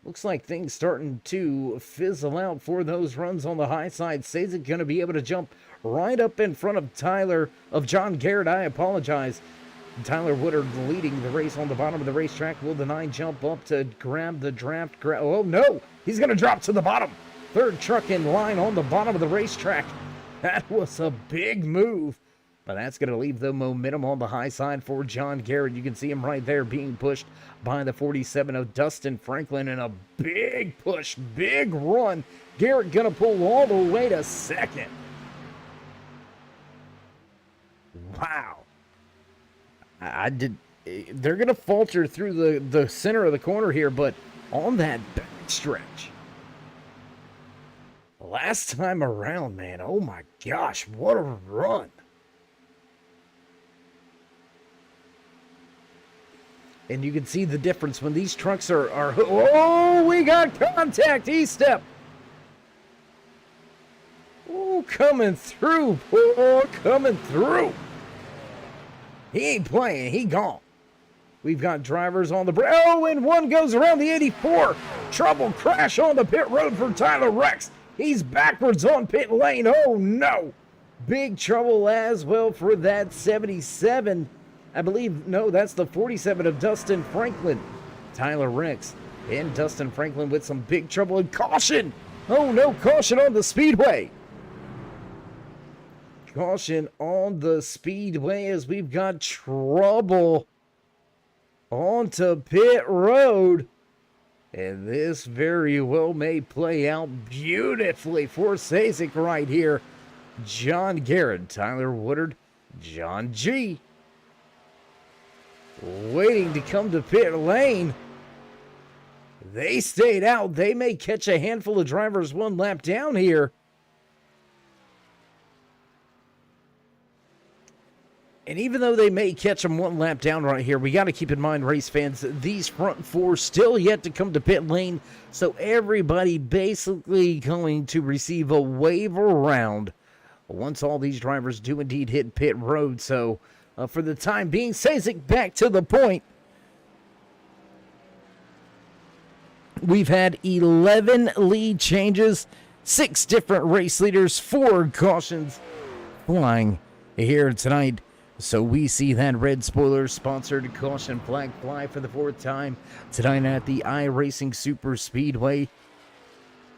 looks like things starting to fizzle out for those runs on the high side. Sazek going to be able to jump right up in front of John Garrett. I apologize. Tyler Woodard leading the race on the bottom of the racetrack. Will the 9 jump up to grab the draft? Oh, no. He's going to drop to the bottom. 3rd truck in line on the bottom of the racetrack. That was a big move. But that's going to leave the momentum on the high side for John Garrett. You can see him right there being pushed by the 47 of Dustin Franklin in a big push, big run. Garrett going to pull all the way to 2nd. Wow. They're going to falter through the center of the corner here, but on that back stretch. Last time around, man, oh my gosh, what a run. And you can see the difference when these trucks are oh, we got contact, E-step. Oh, coming through, oh, coming through. He ain't playing, he gone. We've got drivers on the oh, and one goes around the 84. Trouble crash on the pit road for Tyler Rex. He's backwards on pit lane, oh no. Big trouble as well for that 77. I believe, no, that's the 47 of Dustin Franklin. Tyler Rex and Dustin Franklin with some big trouble and caution. Oh no, caution on the speedway. Caution on the speedway as we've got trouble onto pit road. And this very well may play out beautifully for Sasek right here. John Garrett, Tyler Woodard, John G. waiting to come to pit lane. They stayed out. They may catch a handful of drivers one lap down here. And even though they may catch them one lap down right here, we got to keep in mind, race fans, these front four still yet to come to pit lane. So everybody basically going to receive a waiver round once all these drivers do indeed hit pit road. So for the time being, Sasek back to the point. We've had 11 lead changes, 6 different race leaders, 4 cautions flying here tonight. So we see that red spoiler sponsored caution flag fly for the 4th time tonight at the iRacing Super Speedway.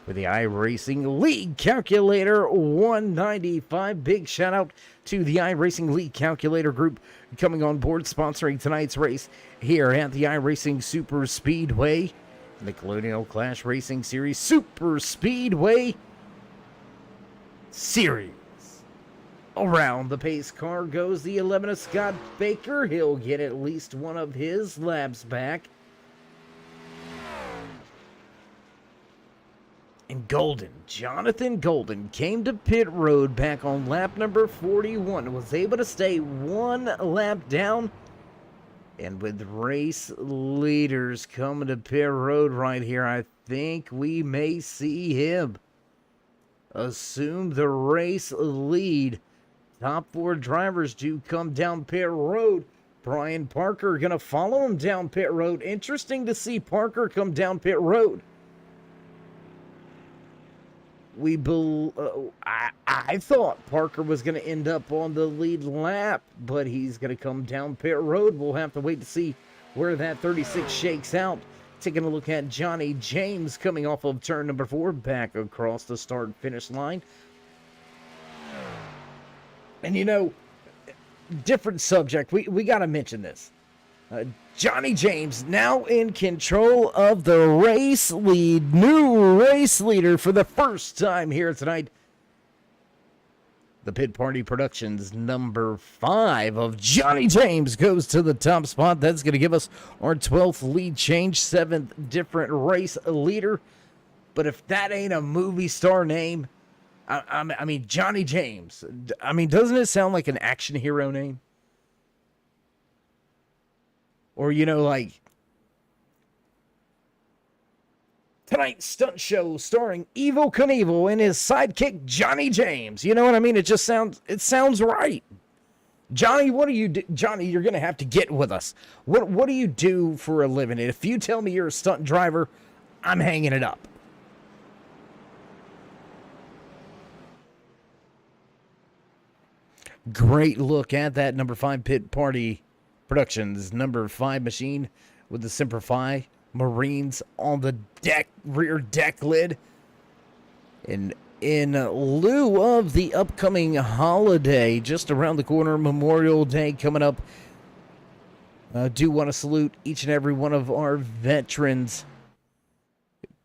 With the iRacing League Calculator 195. Big shout out to the iRacing League Calculator group coming on board, sponsoring tonight's race here at the iRacing Super Speedway. The Colonial Clash Racing Series Super Speedway Series. Around the pace car goes the 11 of Scott Baker. He'll get at least one of his laps back. And Golden, Jonathan Golden, came to pit road back on lap number 41. Was able to stay one lap down. And with race leaders coming to pit road right here, I think we may see him assume the race lead. Top 4 drivers do come down pit road. Brian Parker going to follow him down pit road. Interesting to see Parker come down pit road. I thought Parker was going to end up on the lead lap, but he's going to come down pit road. We'll have to wait to see where that 36 shakes out. Taking a look at Johnny James coming off of turn number 4, back across the start and finish line. And you know, different subject, we got to mention this. Johnny James now in control of the race lead. New race leader for the first time here tonight. The Pit Party Productions number 5 of Johnny James goes to the top spot. That's going to give us our 12th lead change, 7th different race leader. But if that ain't a movie star name, I mean, Johnny James. I mean, doesn't it sound like an action hero name? Or, you know, like tonight's stunt show starring Evel Knievel and his sidekick Johnny James. You know what I mean? It sounds right. Johnny, what do you do? Johnny, you're going to have to get with us. What do you do for a living? And if you tell me you're a stunt driver, I'm hanging it up. Great look at that number 5 Pit Party Productions number 5 machine with the Simplify Marines on the deck, rear deck lid. And in lieu of the upcoming holiday just around the corner, Memorial Day coming up, I do want to salute each and every one of our veterans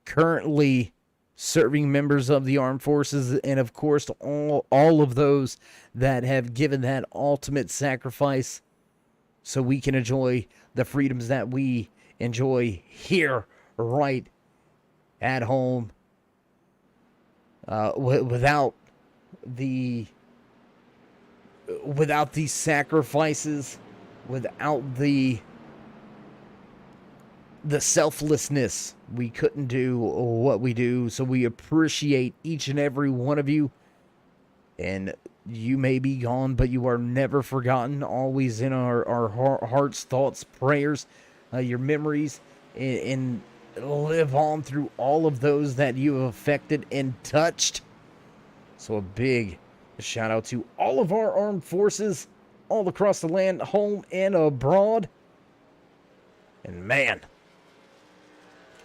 currently serving members of the armed forces, and of course all of those that have given that ultimate sacrifice so we can enjoy the freedoms that we enjoy here right at home without the sacrifices, without the the selflessness. We couldn't do what we do, so we appreciate each and every one of you. And you may be gone, but you are never forgotten. Always in our hearts, thoughts, prayers, your memories, and live on through all of those that you have affected and touched. So a big shout out to all of our armed forces all across the land, home and abroad. And man,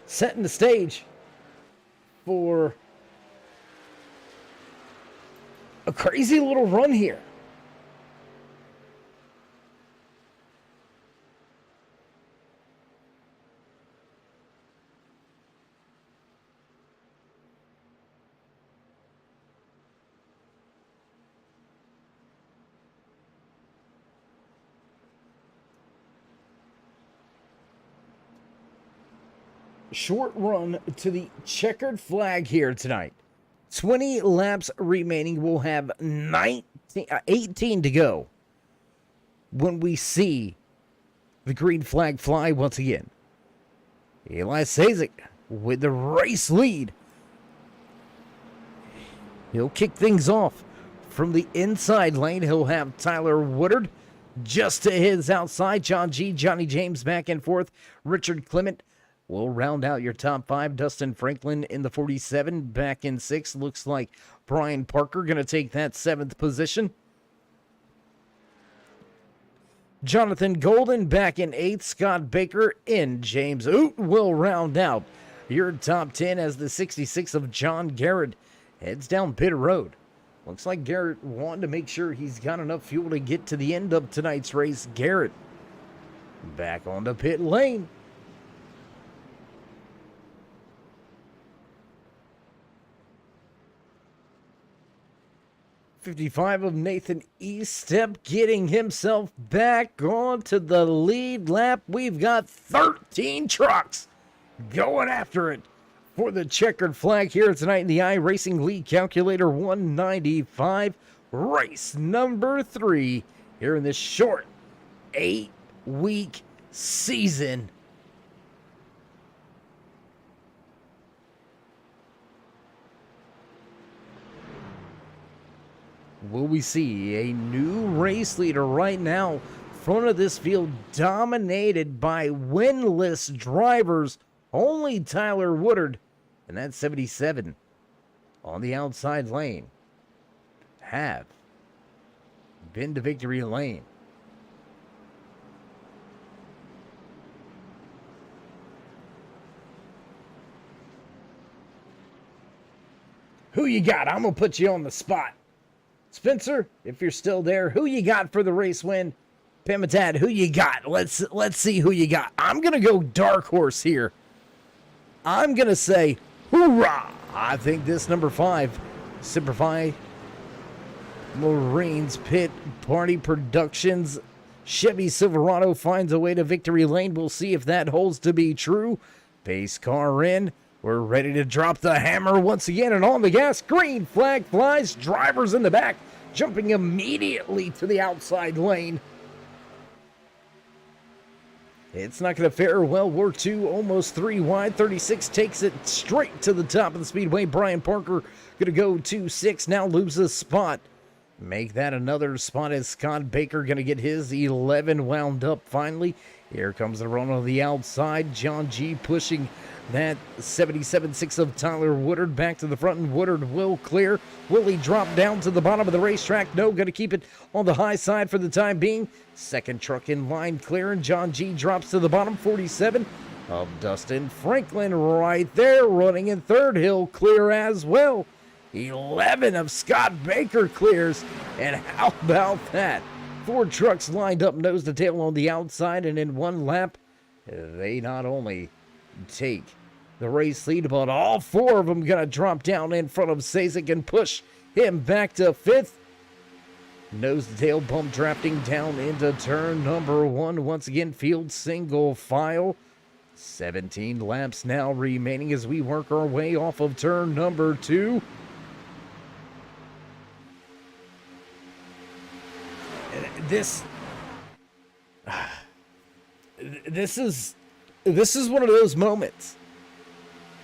setting the stage for a crazy little run here. Short run to the checkered flag here tonight. 20 laps remaining. We'll have 18 to go when we see the green flag fly once again. Eli Sazek with the race lead. He'll kick things off from the inside lane. He'll have Tyler Woodard just to his outside. John G, Johnny James back and forth. Richard Clement will round out your top five. Dustin Franklin in the 47, back in 6. Looks like Brian Parker going to take that 7th position. Jonathan Golden back in 8th. Scott Baker in James Oot will round out your top 10 as the 66 of John Garrett heads down pit road. Looks like Garrett wanted to make sure he's got enough fuel to get to the end of tonight's race. Garrett back onto pit lane. 55 of Nathan Eastep getting himself back onto the lead lap. We've got 13 trucks going after it for the checkered flag here tonight in the iRacing League Calculator 195, race number 3 here in this short 8-week season. Will we see a new race leader right now? Front of this field dominated by winless drivers. Only Tyler Woodard, and that 77 on the outside lane, have been to victory lane. Who you got? I'm going to put you on the spot. Spencer, if you're still there, who you got for the race win? Pimatad, who you got? Let's see who you got. I'm going to go dark horse here. I'm going to say, hoorah! I think this number 5, Simplify Marines Pit Party Productions Chevy Silverado finds a way to victory lane. We'll see if that holds to be true. Pace car in. We're ready to drop the hammer once again, and on the gas, green flag flies. Drivers in the back, jumping immediately to the outside lane. It's not going to fare well. We're 2, almost 3 wide. 36 takes it straight to the top of the speedway. Brian Parker going to go 2-6, now loses a spot. Make that another spot as Scott Baker going to get his 11 wound up finally. Here comes the run on the outside. John G pushing that 77.6 of Tyler Woodard back to the front, and Woodard will clear. Will he drop down to the bottom of the racetrack? No, going to keep it on the high side for the time being. Second truck in line clearing. John G drops to the bottom. 47 of Dustin Franklin right there running in third. He'll clear as well. 11 of Scott Baker clears, and how about that? 4 trucks lined up nose to tail on the outside, and in one lap, they not only take the race lead, but all 4 of them gonna drop down in front of Sazek and push him back to 5th. Nose to tail bump drafting down into turn number 1. Once again, field single file. 17 laps now remaining as we work our way off of turn number 2. This is this is one of those moments.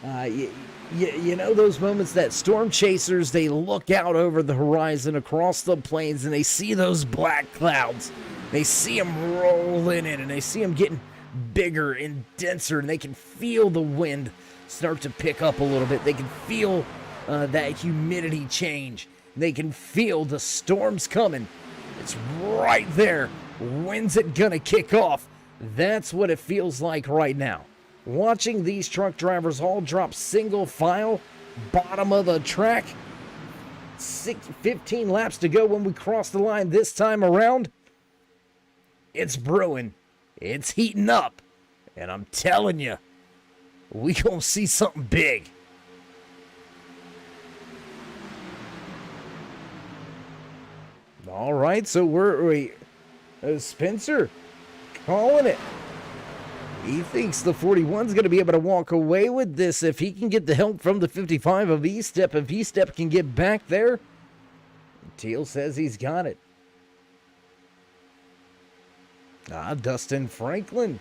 You know those moments that storm chasers, they look out over the horizon across the plains and they see those black clouds. They see them rolling in and they see them getting bigger and denser, and they can feel the wind start to pick up a little bit. They can feel that humidity change. They can feel the storms coming. It's right there. When's it gonna kick off? That's what it feels like right now. Watching these truck drivers all drop single file, bottom of the track, 15 laps to go when we cross the line this time around. It's brewing. It's heating up. And I'm telling you, we gonna see something big. All right, so we're Spencer calling it. He thinks the 41's going to be able to walk away with this if he can get the help from the 55 of E-Step. If E-Step can get back there, Teal says he's got it. Dustin Franklin.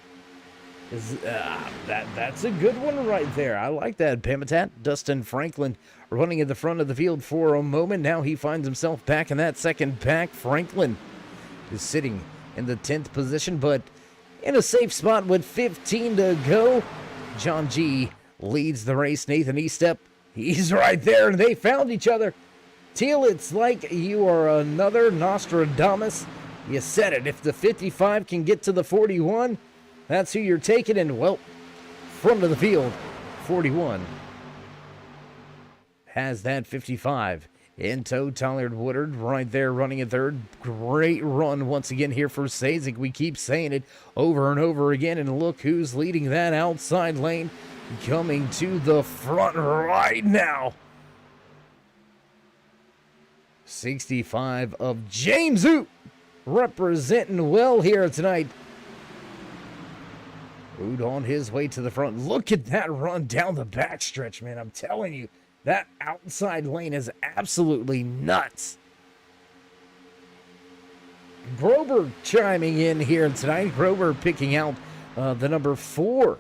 That's a good one right there. I like that, Pimitat. Dustin Franklin running at the front of the field for a moment. Now he finds himself back in that second pack. Franklin is sitting in the 10th position, but in a safe spot with 15 to go. John G leads the race. Nathan Estep, he's right there, and they found each other. Teal, it's like you are another Nostradamus. You said it. If the 55 can get to the 41, that's who you're taking. And, well, front of the field, 41 has that 55 in tow. Tyler Woodard right there running at third. Great run once again here for Sazik. We keep saying it over and over again. And look who's leading that outside lane, coming to the front right now. 65 of James Oot representing well here tonight. Oot on his way to the front. Look at that run down the backstretch, man. I'm telling you, that outside lane is absolutely nuts. Grover chiming in here tonight. Grover picking out the number 4.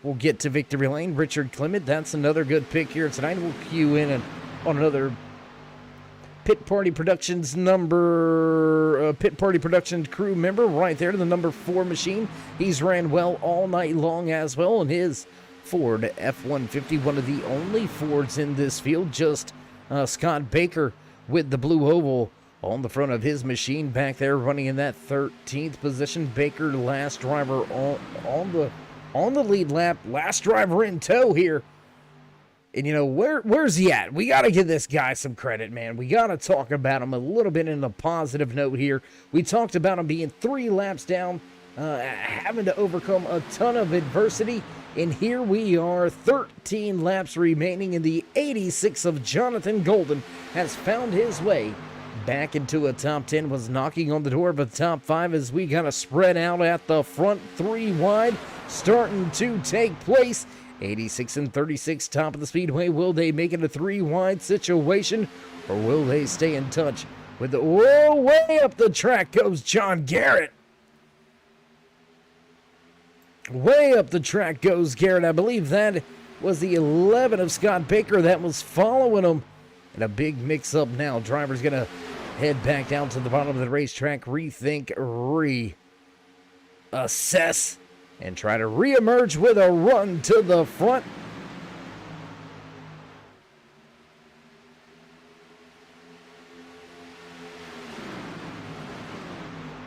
We'll get to victory lane. Richard Clement, that's another good pick here tonight. We'll cue in on another Pit Party Productions Pit Party Productions crew member right there to the number 4 machine. He's ran well all night long as well, and his Ford F-150, one of the only Fords in this field. Just Scott Baker with the blue oval on the front of his machine back there, running in that 13th position. Baker, last driver on the lead lap, last driver in tow here. And, you know, where's he at? We got to give this guy some credit, man. We got to talk about him a little bit in a positive note here. We talked about him being 3 laps down, having to overcome a ton of adversity. And here we are, 13 laps remaining, and the 86 of Jonathan Golden has found his way back into a top 10, was knocking on the door of a top 5 as we got to spread out at the front. 3 wide starting to take place. 86 and 36, top of the speedway. Will they make it a 3 wide situation, or will they stay in touch with the... Whoa, way up the track goes John Garrett. Way up the track goes Garrett. I believe that was the 11 of Scott Baker that was following him. And a big mix-up now. Driver's going to head back down to the bottom of the racetrack, rethink, reassess, and try to reemerge with a run to the front.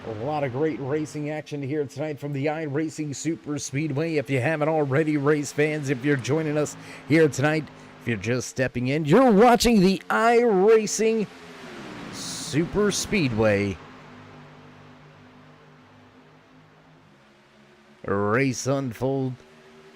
A lot of great racing action here tonight from the iRacing Super Speedway. If you haven't already, race fans, if you're joining us here tonight, if you're just stepping in, you're watching the iRacing Super Speedway race unfold.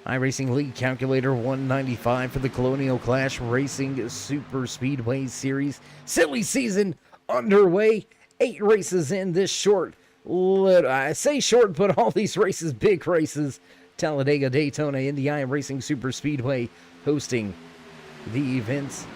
iRacing League Calculator 195 for the Colonial Clash Racing Super Speedway Series. Silly season underway. 8 races in this short. I say short, but all these races, big races. Talladega, Daytona, in the iRacing Super Speedway hosting the events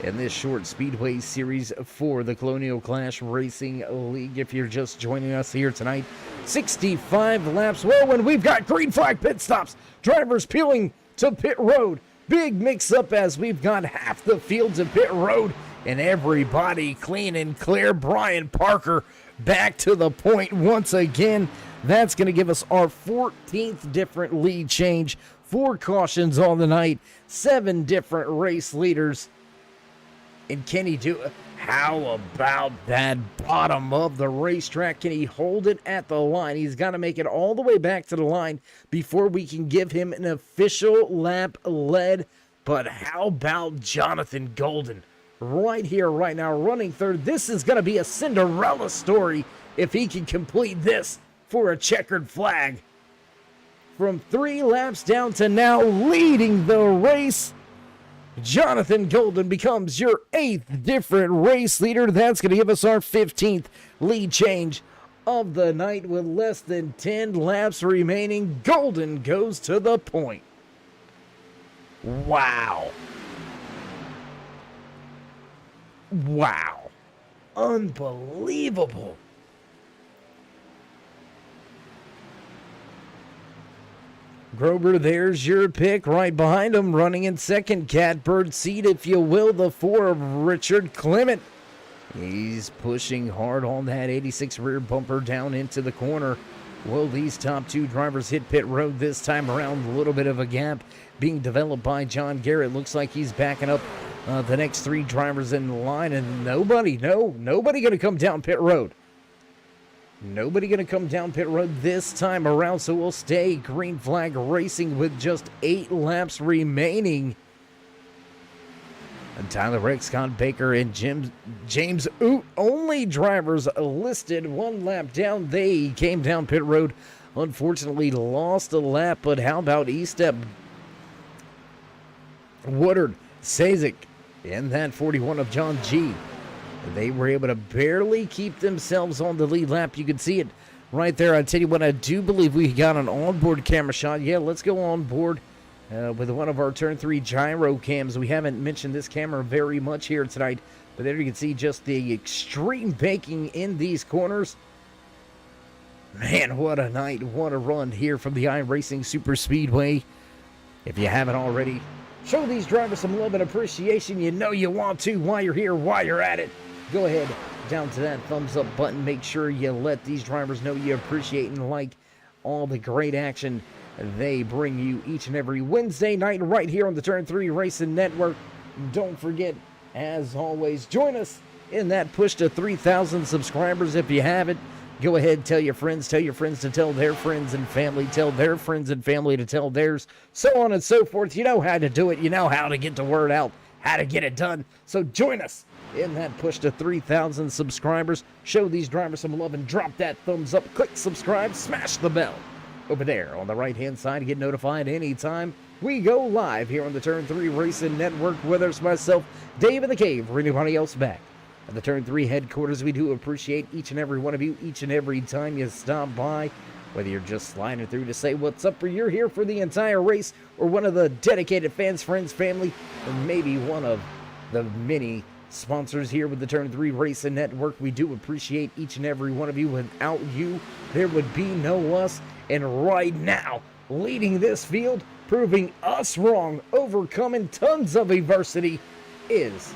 in this short speedway series for the Colonial Clash Racing League. If you're just joining us here tonight, 65 laps. Whoa, and we've got green flag pit stops. Drivers peeling to pit road. Big mix-up as we've got half the field to pit road. And everybody clean and clear. Brian Parker back to the point once again. That's going to give us our 14th different lead change. 4 cautions on the night. 7 different race leaders. And can he do it? How about that bottom of the racetrack? Can he hold it at the line? He's got to make it all the way back to the line before we can give him an official lap lead. But how about Jonathan Golden? Right here, right now, running third. This is going to be a Cinderella story if he can complete this for a checkered flag. From 3 laps down to now leading the race, Jonathan Golden becomes your 8th different race leader. That's going to give us our 15th lead change of the night with less than 10 laps remaining. Golden goes to the point. Wow. Wow. Unbelievable. Grover, there's your pick. Right behind him, running in second, catbird seat, if you will, the 4 of Richard Clement. He's pushing hard on that 86 rear bumper down into the corner. Will these top 2 drivers hit pit road this time around? A little bit of a gap being developed by John Garrett. Looks like he's backing up the next 3 drivers in line, and nobody going to come down pit road. Nobody going to come down pit road this time around, so we'll stay green flag racing with just 8 laps remaining. And Tyler Rex, Scott Baker, and James Oot, only drivers listed 1 lap down. They came down pit road, unfortunately lost a lap, but how about Estep, Woodard, Sazik, and that 41 of John G. They were able to barely keep themselves on the lead lap. You can see it right there. I tell you what, I do believe we got an onboard camera shot. Yeah, let's go on board with one of our turn 3 gyro cams. We haven't mentioned this camera very much here tonight, but there you can see just the extreme banking in these corners. Man, what a night, what a run here from the iRacing Super Speedway. If you haven't already, show these drivers some love and appreciation. You know you want to while you're here, while you're at it. Go ahead, down to that thumbs up button. Make sure you let these drivers know you appreciate and like all the great action they bring you each and every Wednesday night right here on the Turn 3 Racing Network. Don't forget, as always, join us in that push to 3,000 subscribers if you haven't. Go ahead, tell your friends to tell their friends and family, tell their friends and family to tell theirs, so on and so forth. You know how to do it. You know how to get the word out, how to get it done. So join us in that push to 3,000 subscribers. Show these drivers some love and drop that thumbs up. Click subscribe, smash the bell over there on the right-hand side to get notified anytime we go live here on the Turn 3 Racing Network. Whether it's myself, Dave in the Cave, or anybody else back at the Turn 3 headquarters, we do appreciate each and every one of you each and every time you stop by. Whether you're just sliding through to say what's up, or you're here for the entire race, or one of the dedicated fans, friends, family, or maybe one of the many sponsors here with the Turn 3 Racing Network, we do appreciate each and every one of you. Without you, there would be no us. And right now, leading this field, proving us wrong, overcoming tons of adversity, is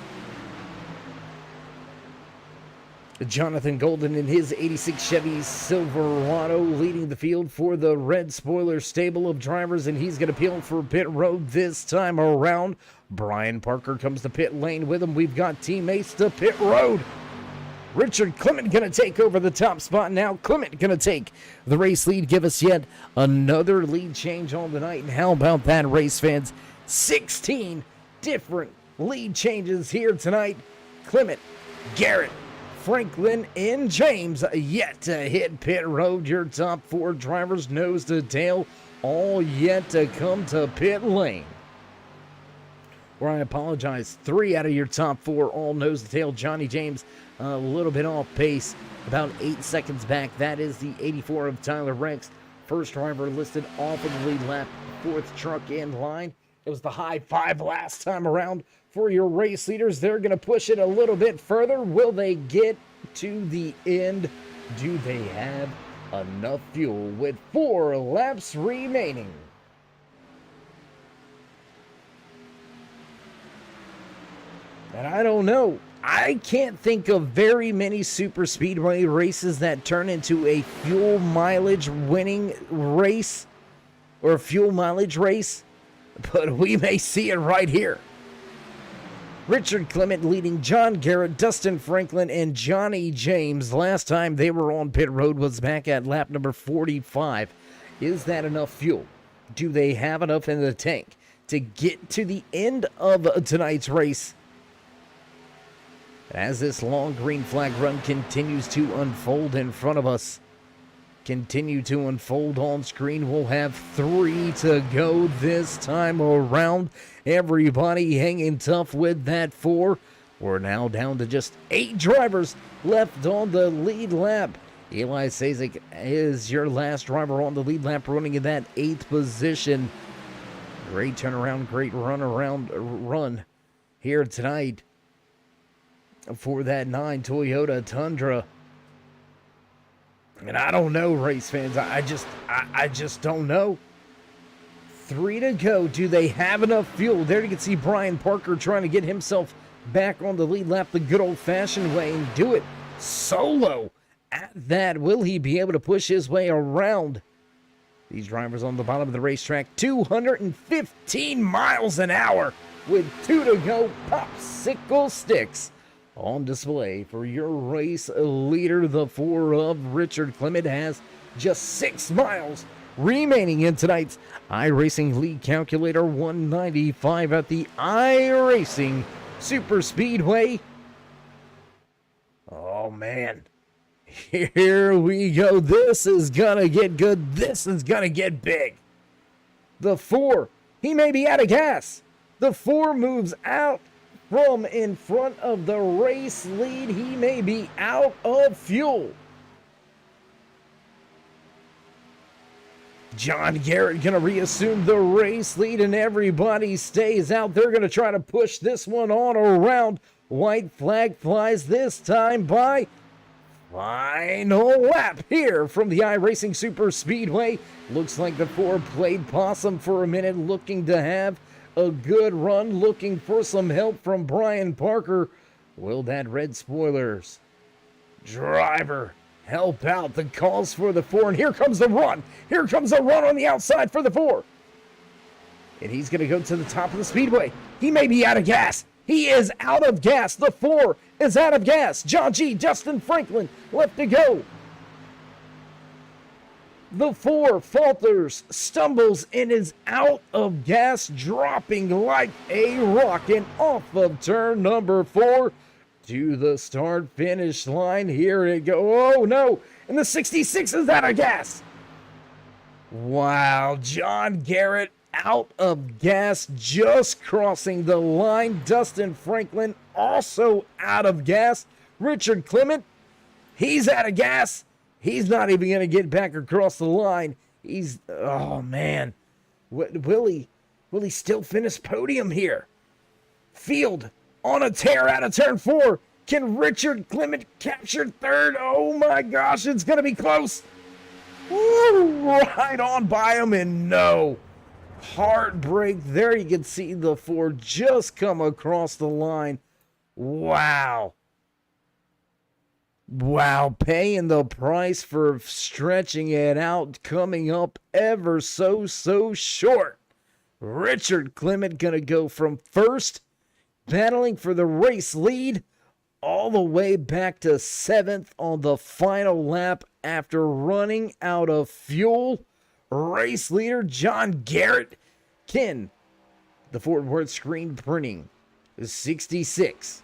Jonathan Golden in his 86 Chevy Silverado, leading the field for the Red Spoiler stable of drivers, and he's going to peel for pit road this time around. Brian Parker comes to pit lane with him. We've got teammates to pit road. Richard Clement going to take over the top spot now. Clement going to take the race lead, give us yet another lead change on the night. And how about that, race fans? 16 different lead changes here tonight. Clement, Garrett, Franklin, and James yet to hit pit road. Your top 4 drivers, nose to tail, all yet to come to pit lane. Or I apologize, 3 out of your top 4 all nose to tail. Johnny James a little bit off pace, about 8 seconds back. That is the 84 of Tyler Rex. First driver listed off of the lead lap, 4th truck in line. It was the high 5 last time around for your race leaders. They're going to push it a little bit further. Will they get to the end? Do they have enough fuel with 4 laps remaining. And I don't know. I can't think of very many super speedway races that turn into a fuel mileage winning race or fuel mileage race, but we may see it right here. Richard Clement leading John Garrett, Dustin Franklin, and Johnny James. Last time they were on pit road was back at lap number 45. Is that enough fuel? Do they have enough in the tank to get to the end of tonight's race? As this long green flag run continues to unfold in front of us, continue to unfold on screen, we'll have 3 to go this time around. Everybody hanging tough with that 4. We're now down to just 8 drivers left on the lead lap. Eli Sazik is your last driver on the lead lap, running in that 8th position. Great turnaround, great run here tonight for that 9 Toyota Tundra. And I don't know, race fans. I just don't know. 3 to go. Do they have enough fuel? There you can see Brian Parker trying to get himself back on the lead lap the good old-fashioned way and do it solo. At that, will he be able to push his way around these drivers on the bottom of the racetrack? 215 miles an hour with 2 to go. Popsicle sticks on display for your race leader. The 4 of Richard Clement has just 6 miles remaining in tonight's iRacing lead calculator. 195 at the iRacing Super Speedway. Oh man, here we go. This is gonna get good. This is gonna get big. The 4, he may be out of gas. The 4 moves out from in front of the race lead. He may be out of fuel. John Garrett gonna reassume the race lead and everybody stays out. They're gonna try to push this one on around. White flag flies this time by final lap here from the iRacing Super Speedway. Looks like the 4 played possum for a minute, looking to have a good run, looking for some help from Brian Parker. Will that red spoilers driver help out the calls for the 4? And here comes the run. Here comes the run on the outside for the 4. And he's going to go to the top of the speedway. He may be out of gas. He is out of gas. The 4 is out of gas. John G. Justin Franklin left to go. The 4 falters, stumbles, and is out of gas, dropping like a rock and off of turn number 4 to the start-finish line. Here it goes. Oh, no. And the 66 is out of gas. Wow. John Garrett out of gas, just crossing the line. Dustin Franklin also out of gas. Richard Clement, he's out of gas. He's not even going to get back across the line. He's, oh man. Will he still finish podium here? Field on a tear out of turn 4. Can Richard Clement capture 3rd? Oh my gosh, it's going to be close. Woo, right on by him, and no. Heartbreak. There you can see the 4 just come across the line. Wow. Wow, paying the price for stretching it out, coming up ever so short. Richard Clement gonna go from 1st, battling for the race lead, all the way back to 7th on the final lap after running out of fuel. Race leader John Garrett can, the Fort Worth screen printing, 66.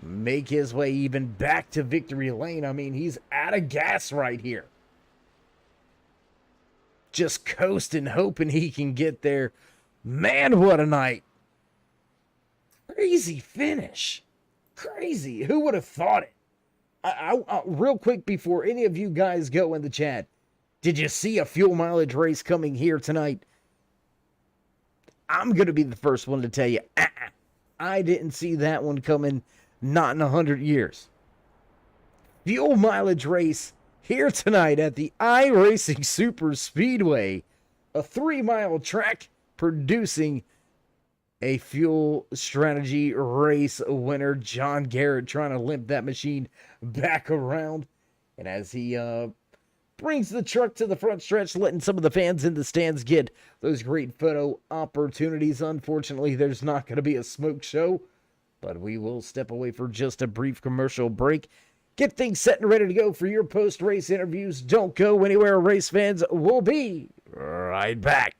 Make his way even back to victory lane. I mean, he's out of gas right here. Just coasting, hoping he can get there. Man, what a night. Crazy finish. Crazy. Who would have thought it? Real quick before any of you guys go in the chat, did you see a fuel mileage race coming here tonight? I'm going to be the first one to tell you, I didn't see that one coming. Not in 100 years. Fuel mileage race here tonight at the iRacing Super Speedway, a 3-mile track producing a fuel strategy race winner. John Garrett trying to limp that machine back around. And as he brings the truck to the front stretch, letting some of the fans in the stands get those great photo opportunities. Unfortunately, there's not going to be a smoke show, but we will step away for just a brief commercial break. Get things set and ready to go for your post-race interviews. Don't go anywhere, race fans. We'll be right back.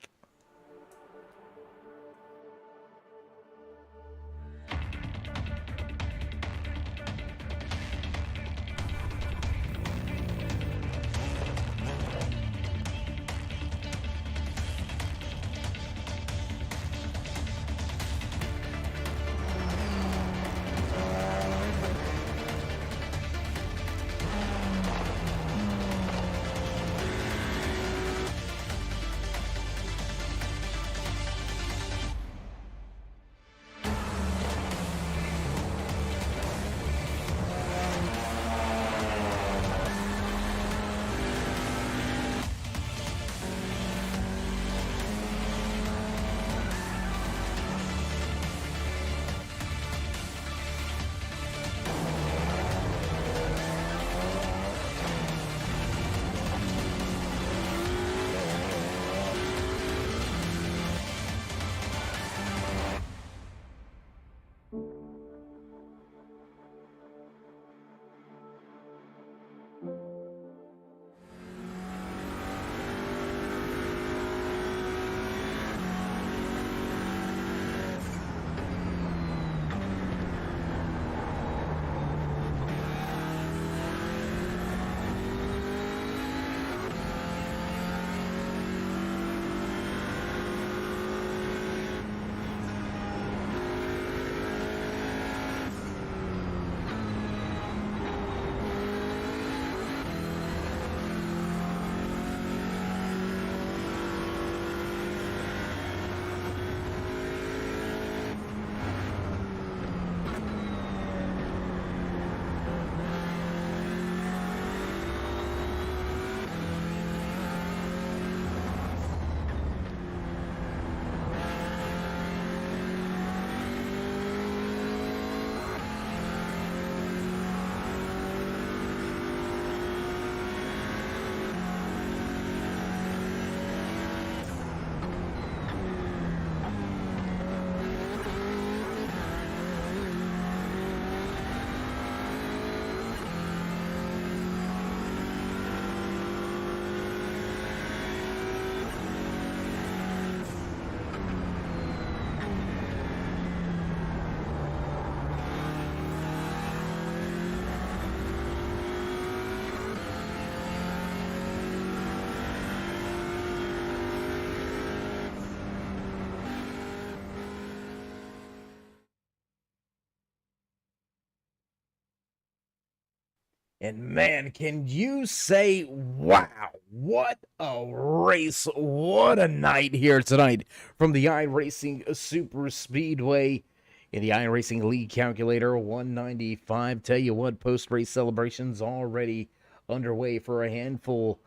And man, can you say, wow, what a race, what a night here tonight from the iRacing Super Speedway in the iRacing League Calculator 195. Tell you what, post-race celebrations already underway for a handful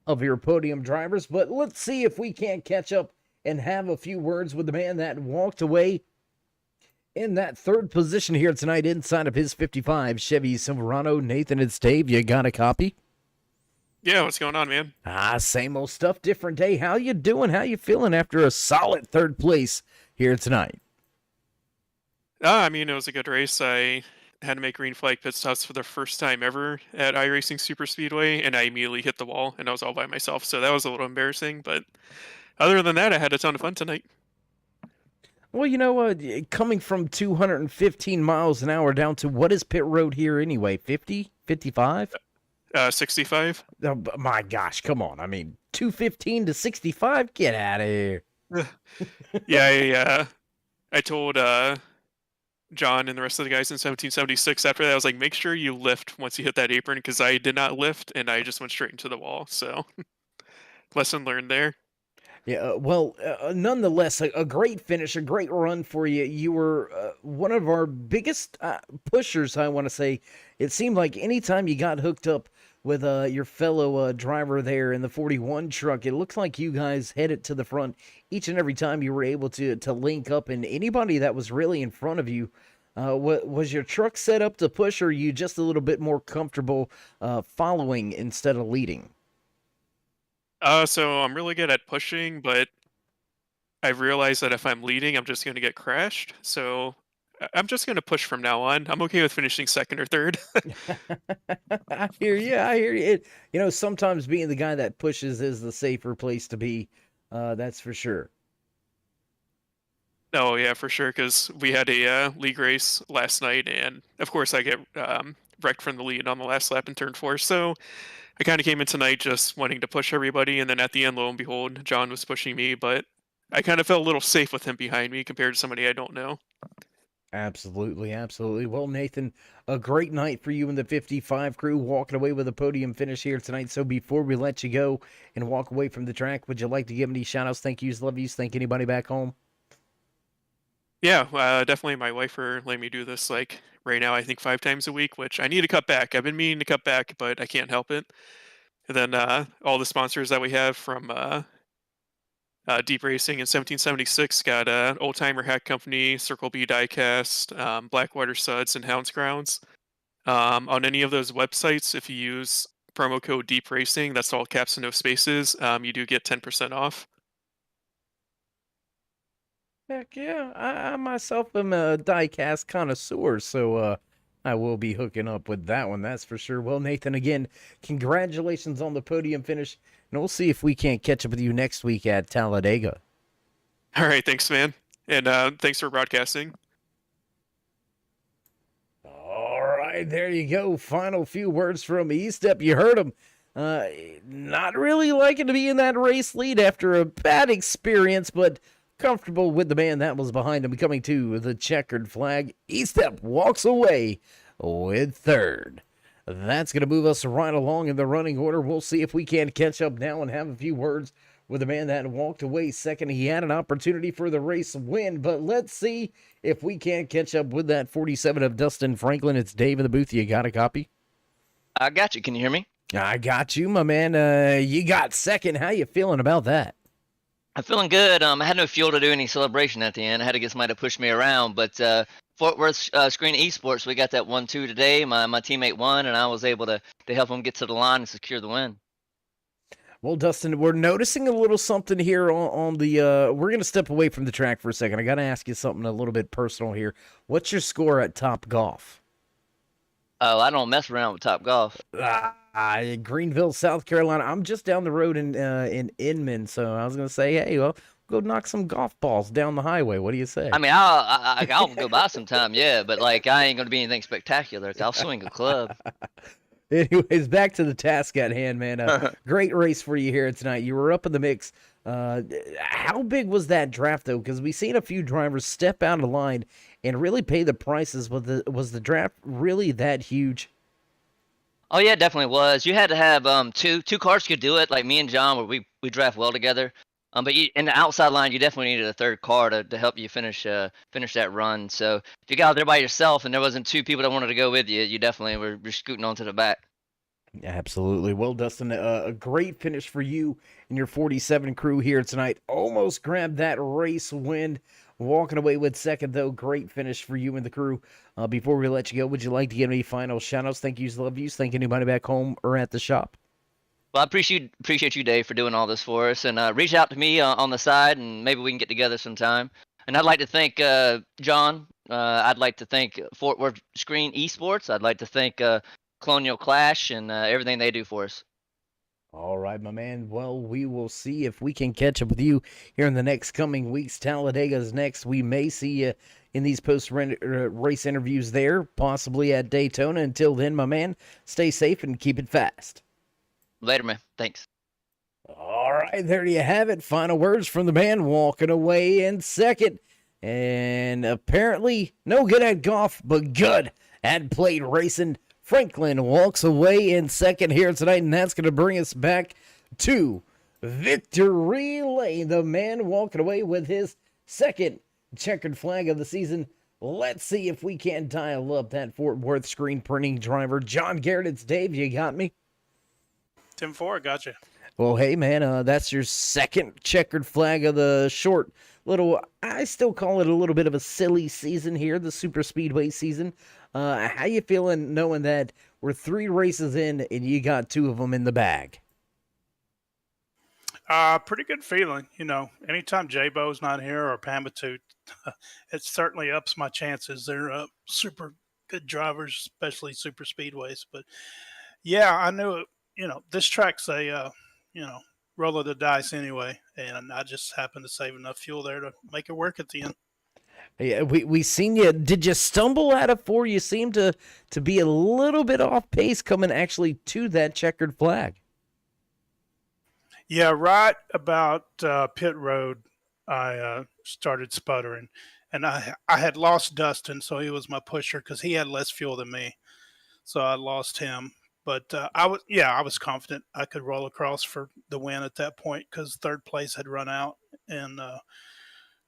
of your podium drivers, but let's see if we can't catch up and have a few words with the man that walked away in that third position here tonight inside of his 55 Chevy Silverado. Nathan, it's Dave. You got a copy? Yeah, what's going on, man? Same old stuff, different day. How you doing? How you feeling after a solid third place here tonight? I mean, it was a good race. I had to make green flag pit stops for the first time ever at iRacing Super Speedway, and I immediately hit the wall, and I was all by myself, so that was a little embarrassing, but other than that, I had a ton of fun tonight. Well, you know, coming from 215 miles an hour down to what is pit road here anyway? 50? 55? 65. Oh, my gosh, come on. I mean, 215 to 65? Get out of here. Yeah, I told John and the rest of the guys in 1776 after that, I was like, make sure you lift once you hit that apron, because I did not lift, and I just went straight into the wall, so lesson learned there. Yeah, well, nonetheless, a great finish, a great run for you. You were one of our biggest pushers, I want to say. It seemed like anytime you got hooked up with your fellow driver there in the 41 truck. It looks like you guys headed to the front each and every time you were able to link up, and anybody that was really in front of you, was your truck set up to push, or are you just a little bit more comfortable following instead of leading? So I'm really good at pushing, but I've realized that if I'm leading, I'm just going to get crashed. So I'm just going to push from now on. I'm okay with finishing second or third. I hear you. I hear you. Sometimes being the guy that pushes is the safer place to be. That's for sure. Oh yeah, for sure. Because we had a league race last night, and of course I get wrecked from the lead on the last lap in turn 4. So I kind of came in tonight just wanting to push everybody, and then at the end, lo and behold, John was pushing me, but I kind of felt a little safe with him behind me compared to somebody I don't know. Absolutely, absolutely. Well, Nathan, a great night for you and the 55 crew, walking away with a podium finish here tonight. So before we let you go and walk away from the track, would you like to give any shout-outs, thank yous, love yous, thank anybody back home? Yeah, definitely my wife for letting me do this, like, right now, I think 5 times a week, which I need to cut back. I've been meaning to cut back, but I can't help it. And then all the sponsors that we have from Deep Racing in 1776 got Old Timer Hat Company, Circle B Diecast, Blackwater Suds, and Hounds Grounds. On any of those websites, if you use promo code Deep Racing, that's all caps and no spaces, you do get 10% off. Heck yeah, I myself am a diecast connoisseur, so I will be hooking up with that one, that's for sure. Well, Nathan, again, congratulations on the podium finish, and we'll see if we can't catch up with you next week at Talladega. All right, thanks, man. And thanks for broadcasting. All right, there you go. Final few words from E-Step. You heard him. Not really liking to be in that race lead after a bad experience, but comfortable with the man that was behind him. Coming to the checkered flag, E-Step walks away with third. That's going to move us right along in the running order. We'll see if we can catch up now and have a few words with the man that walked away second. He had an opportunity for the race win, but let's see if we can't catch up with that 47 of Dustin Franklin. It's Dave in the booth. You got a copy? I got you. Can you hear me? I got you, my man. You got second. How you feeling about that? I'm feeling good. I had no fuel to do any celebration at the end. I had to get somebody to push me around, but Fort Worth Screen Esports, we got that 1-2 today. My teammate won, and I was able to help him get to the line and secure the win. Well, Dustin, we're noticing a little something here on the we're going to step away from the track for a second. I got to ask you something a little bit personal here. What's your score at Top Golf? Oh, I don't mess around with Top Golf. Greenville, South Carolina. I'm just down the road in Inman, so I was going to say, hey, well, go knock some golf balls down the highway. What do you say? I mean, I'll go by sometime, yeah, but like I ain't going to be anything spectacular. I'll swing a club. Anyways, back to the task at hand, man. Great race for you here tonight. You were up in the mix. How big was that draft, though? Because we've seen a few drivers step out of line and really pay the prices. Was the draft really that huge? Oh yeah, it definitely was. You had to have two cars could do it. Like me and John, where we draft well together. But in the outside line, you definitely needed a third car to help you finish that run. So if you got out there by yourself and there wasn't 2 people that wanted to go with you, you definitely were scooting onto the back. Absolutely. Well, Dustin, a great finish for you and your 47 crew here tonight. Almost grabbed that race win. Walking away with second, though. Great finish for you and the crew. Before we let you go, would you like to give any final shout-outs? Thank yous, love yous. Thank anybody back home or at the shop. Well, I appreciate you, Dave, for doing all this for us. And reach out to me on the side, and maybe we can get together sometime. And I'd like to thank John. I'd like to thank Fort Worth Screen Esports. I'd like to thank Colonial Clash and everything they do for us. All right, my man. Well, we will see if we can catch up with you here in the next coming weeks. Talladega's next. We may see you in these post-race interviews there, possibly at Daytona. Until then, my man, stay safe and keep it fast. Later, man. Thanks. All right, there you have it. Final words from the man walking away in second. And apparently no good at golf, but good at plate racing. Franklin walks away in second here tonight, and that's going to bring us back to victory lane. The man walking away with his second checkered flag of the season. Let's see if we can dial up that Fort Worth screen printing driver. John Garrett, it's Dave. You got me? 10-4, gotcha. Well, hey, man, that's your second checkered flag of the short little, I still call it a little bit of a silly season here, the super speedway season. How you feeling knowing that we're 3 races in and you got 2 of them in the bag? Pretty good feeling. Anytime J-Bo's not here or Pamatute, it certainly ups my chances. They're super good drivers, especially super speedways. But yeah, I knew it. This track's a roll of the dice anyway, and I just happened to save enough fuel there to make it work at the end. Yeah, we seen you. Did you stumble out of 4? You seem to be a little bit off pace coming actually to that checkered flag. Yeah, right about pit road, I started sputtering, and I had lost Dustin, so he was my pusher because he had less fuel than me, so I lost him. But I was confident I could roll across for the win at that point because third place had run out, and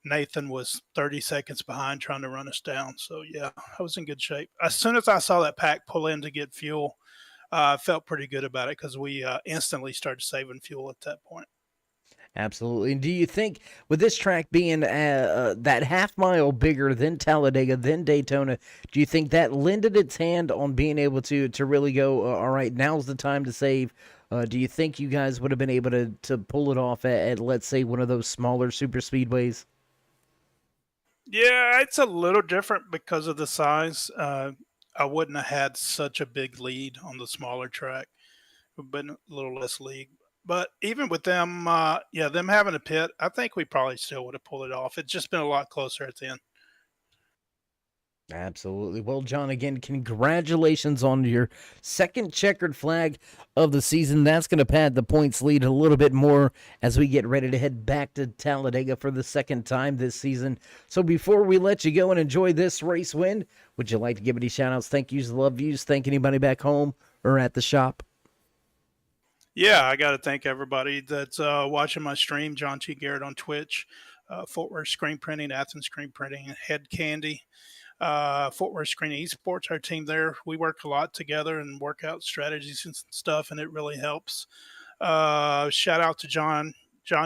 Nathan was 30 seconds behind trying to run us down. So yeah, I was in good shape. As soon as I saw that pack pull in to get fuel, I felt pretty good about it because we instantly started saving fuel at that point. Absolutely. And do you think with this track being that half mile bigger than Talladega, than Daytona, do you think that lended its hand on being able to really go, all right, now's the time to save? Do you think you guys would have been able to pull it off at, let's say, one of those smaller super speedways? Yeah, it's a little different because of the size. I wouldn't have had such a big lead on the smaller track. It would have been a little less league. But even with them, them having a pit, I think we probably still would have pulled it off. It's just been a lot closer at the end. Absolutely. Well, John, again, congratulations on your second checkered flag of the season. That's going to pad the points lead a little bit more as we get ready to head back to Talladega for the second time this season. So before we let you go and enjoy this race win, would you like to give any shout-outs, thank yous, love yous, thank anybody back home or at the shop? Yeah, I got to thank everybody that's watching my stream. John T. Garrett on Twitch, Fort Worth Screen Printing, Athens Screen Printing, Head Candy, Fort Worth Screen Esports, our team there. We work a lot together and work out strategies and stuff, and it really helps. Shout out to John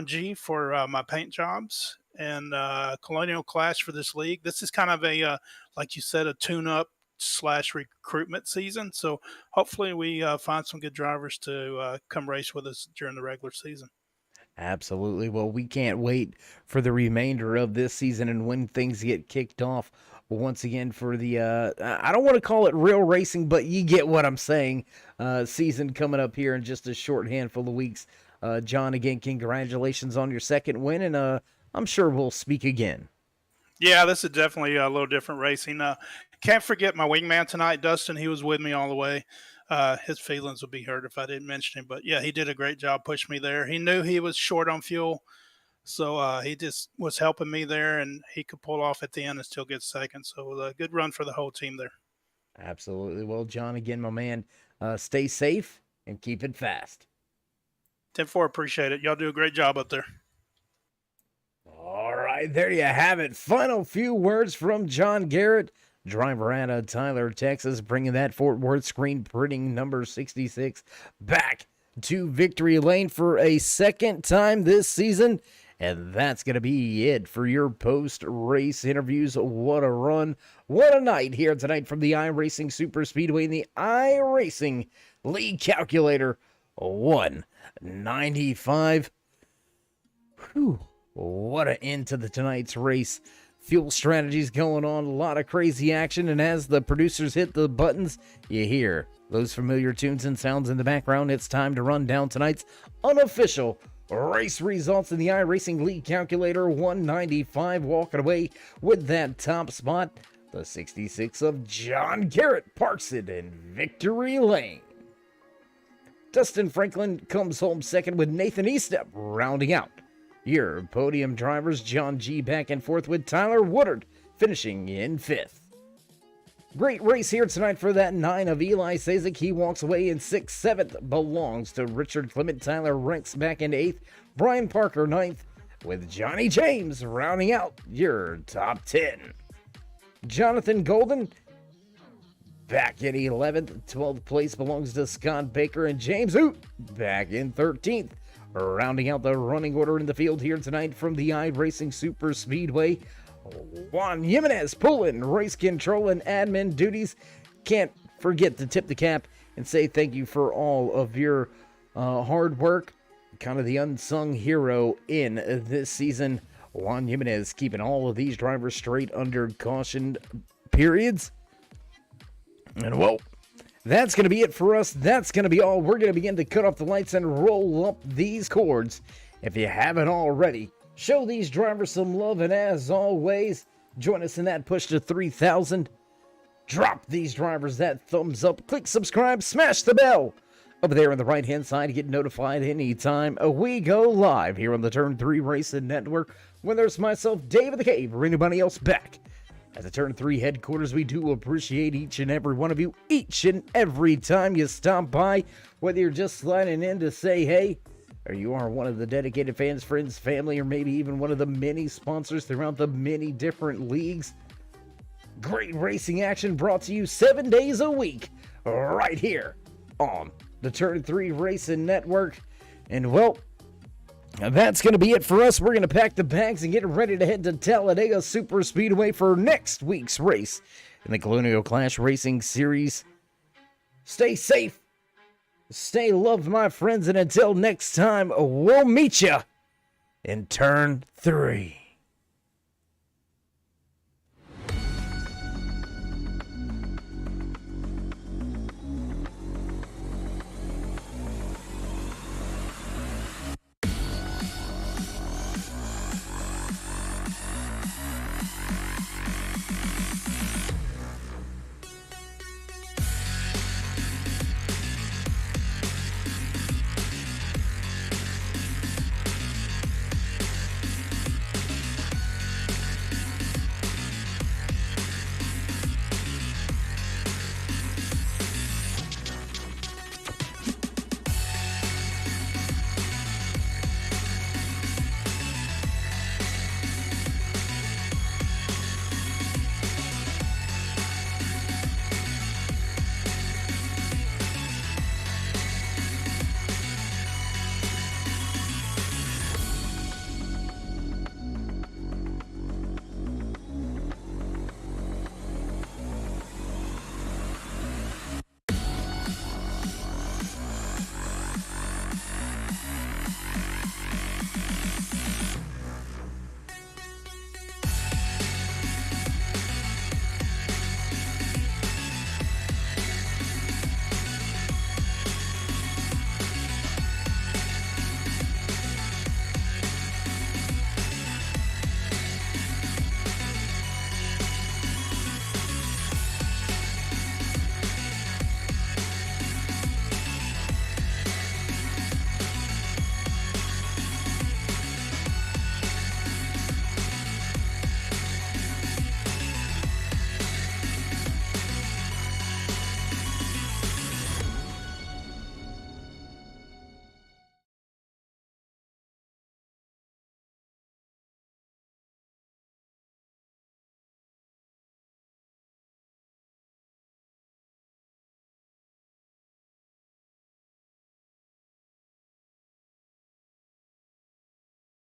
G for my paint jobs, and Colonial Clash for this league. This is kind of a, like you said, a tune-up / recruitment season. So hopefully we find some good drivers to come race with us during the regular season. Absolutely. Well, we can't wait for the remainder of this season and when things get kicked off once again for the, I don't want to call it real racing, but you get what I'm saying, season coming up here in just a short handful of weeks. John, again, congratulations on your second win, and I'm sure we'll speak again. Yeah, this is definitely a little different racing. Can't forget my wingman tonight, Dustin. He was with me all the way. His feelings would be hurt if I didn't mention him. But, yeah, he did a great job pushing me there. He knew he was short on fuel, so he just was helping me there, and he could pull off at the end and still get second. So a good run for the whole team there. Absolutely. Well, John, again, my man, stay safe and keep it fast. 10-4, appreciate it. Y'all do a great job up there. All right, there you have it. Final few words from John Garrett, driver out of Tyler, Texas, bringing that Fort Worth Screen Printing number 66 back to victory lane for a second time this season. And that's going to be it for your post-race interviews. What a run. What a night here tonight from the iRacing Super Speedway and the iRacing League Calculator 195. Whew. What an end to tonight's race. Fuel strategies going on, a lot of crazy action, and as the producers hit the buttons, you hear those familiar tunes and sounds in the background. It's time to run down tonight's unofficial race results in the iRacing League Calculator 195, walking away with that top spot. The 66 of John Garrett parks it in victory lane. Dustin Franklin comes home second with Nathan Estep rounding out your podium drivers. John G back and forth with Tyler Woodard finishing in fifth. Great race here tonight for that 9 of Eli Sazik. He walks away in 6th. 7th belongs to Richard Clement. Tyler ranks back into 8th. Brian Parker 9th with Johnny James rounding out your top 10. Jonathan Golden back in 11th. 12th place belongs to Scott Baker and James Hoot back in 13th. Rounding out the running order in the field here tonight from the iRacing Super Speedway, Juan Jimenez pulling race control and admin duties. Can't forget to tip the cap and say thank you for all of your hard work. Kind of the unsung hero in this season. Juan Jimenez keeping all of these drivers straight under caution periods. And well, that's going to be it for us. That's going to be all. We're going to begin to cut off the lights and roll up these cords. If you haven't already, show these drivers some love. And as always, join us in that push to 3,000. Drop these drivers that thumbs up. Click subscribe. Smash the bell over there on the right-hand side to get notified anytime we go live here on the Turn 3 Racing Network. Whether it's myself, Dave in the Cave, or anybody else back at the Turn 3 headquarters, we do appreciate each and every one of you, each and every time you stop by, whether you're just sliding in to say hey, or you are one of the dedicated fans, friends, family, or maybe even one of the many sponsors throughout the many different leagues. Great racing action brought to you 7 days a week, right here on the Turn 3 Racing Network. And well, that's going to be it for us. We're going to pack the bags and get ready to head to Talladega Super Speedway for next week's race in the Colonial Clash Racing Series. Stay safe. Stay loved, my friends. And until next time, we'll meet you in Turn 3.